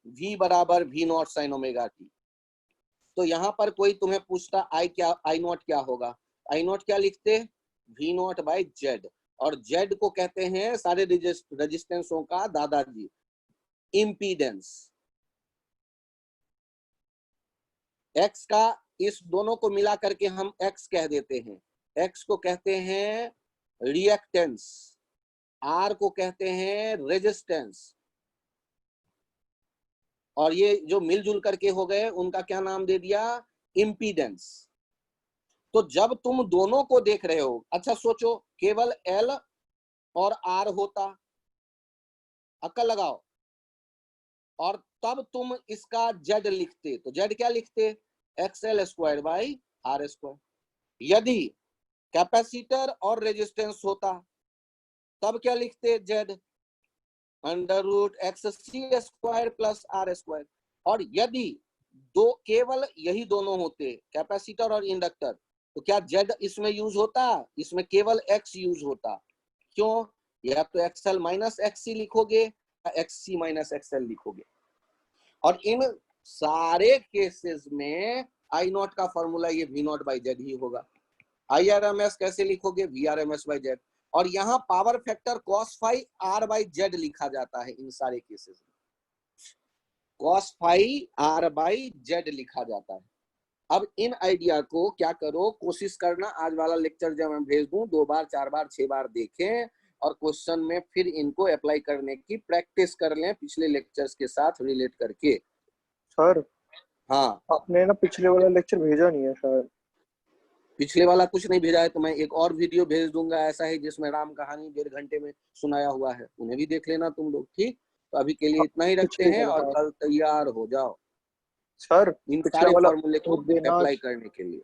[SPEAKER 1] V बराबर V not sine omega T, तो यहां पर कोई तुम्हें पूछता आई नॉट क्या होगा, आई नॉट क्या लिखते, V नॉट बाई जेड। और जेड को कहते हैं सारे रेजिस्टेंसों का दादाजी, इम्पीडेंस। एक्स का इस दोनों को मिला करके हम एक्स कह देते हैं, एक्स को कहते हैं रिएक्टेंस, आर को कहते हैं रेजिस्टेंस, और ये जो मिलजुल करके हो गए उनका क्या नाम दे दिया, इम्पीडेंस। तो जब तुम दोनों को देख रहे हो, अच्छा सोचो केवल एल और आर होता, अक्ल लगाओ, और तब तुम इसका जेड लिखते, तो जेड क्या लिखते, XL square by R square. यदि कैपेसिटर और रेजिस्टेंस होता तब क्या लिखते, Z under root X C square plus R square. और यदि दो केवल यही दोनों होते, कैपेसिटर और इंडक्टर, तो क्या जेड इसमें यूज होता, इसमें केवल एक्स यूज होता। क्यों, या तो एक्सएल माइनस एक्ससी लिखोगे या एक्ससी माइनस एक्सएल लिखोगे। और इन सारे केसेस में आई नॉट का फॉर्मूला ये वी नॉट बाई जेड ही होगा। आई आर एम एस कैसे लिखोगे, V R M S by Z. और यहाँ power factor cos phi R by Z लिखा जाता है, इन सारे केसेस में cos phi R by Z लिखा जाता है। अब इन आइडिया को क्या करो, कोशिश करना, आज वाला लेक्चर जब मैं भेज दूं 2 बार 4 बार 6 बार देखें, और क्वेश्चन में फिर इनको अप्लाई करने की प्रैक्टिस कर लें पिछले लेक्चर्स के साथ रिलेट करके।
[SPEAKER 2] सर
[SPEAKER 1] हाँ,
[SPEAKER 2] आपने ना पिछले वाला लेक्चर भेजा नहीं है शायद।
[SPEAKER 1] पिछले वाला कुछ नहीं भेजा है तो मैं एक और वीडियो भेज दूंगा ऐसा है जिसमें राम कहानी 1.5 घंटे में सुनाया हुआ है, उन्हें भी देख लेना तुम लोग। ठीक, तो अभी के लिए इतना ही रखते हैं, और कल तैयार हो जाओ
[SPEAKER 2] सर
[SPEAKER 1] इन
[SPEAKER 2] पिछला
[SPEAKER 1] सारे
[SPEAKER 2] वाला
[SPEAKER 1] फॉर्मूले को
[SPEAKER 2] देना
[SPEAKER 1] अप्लाई करने के लिए।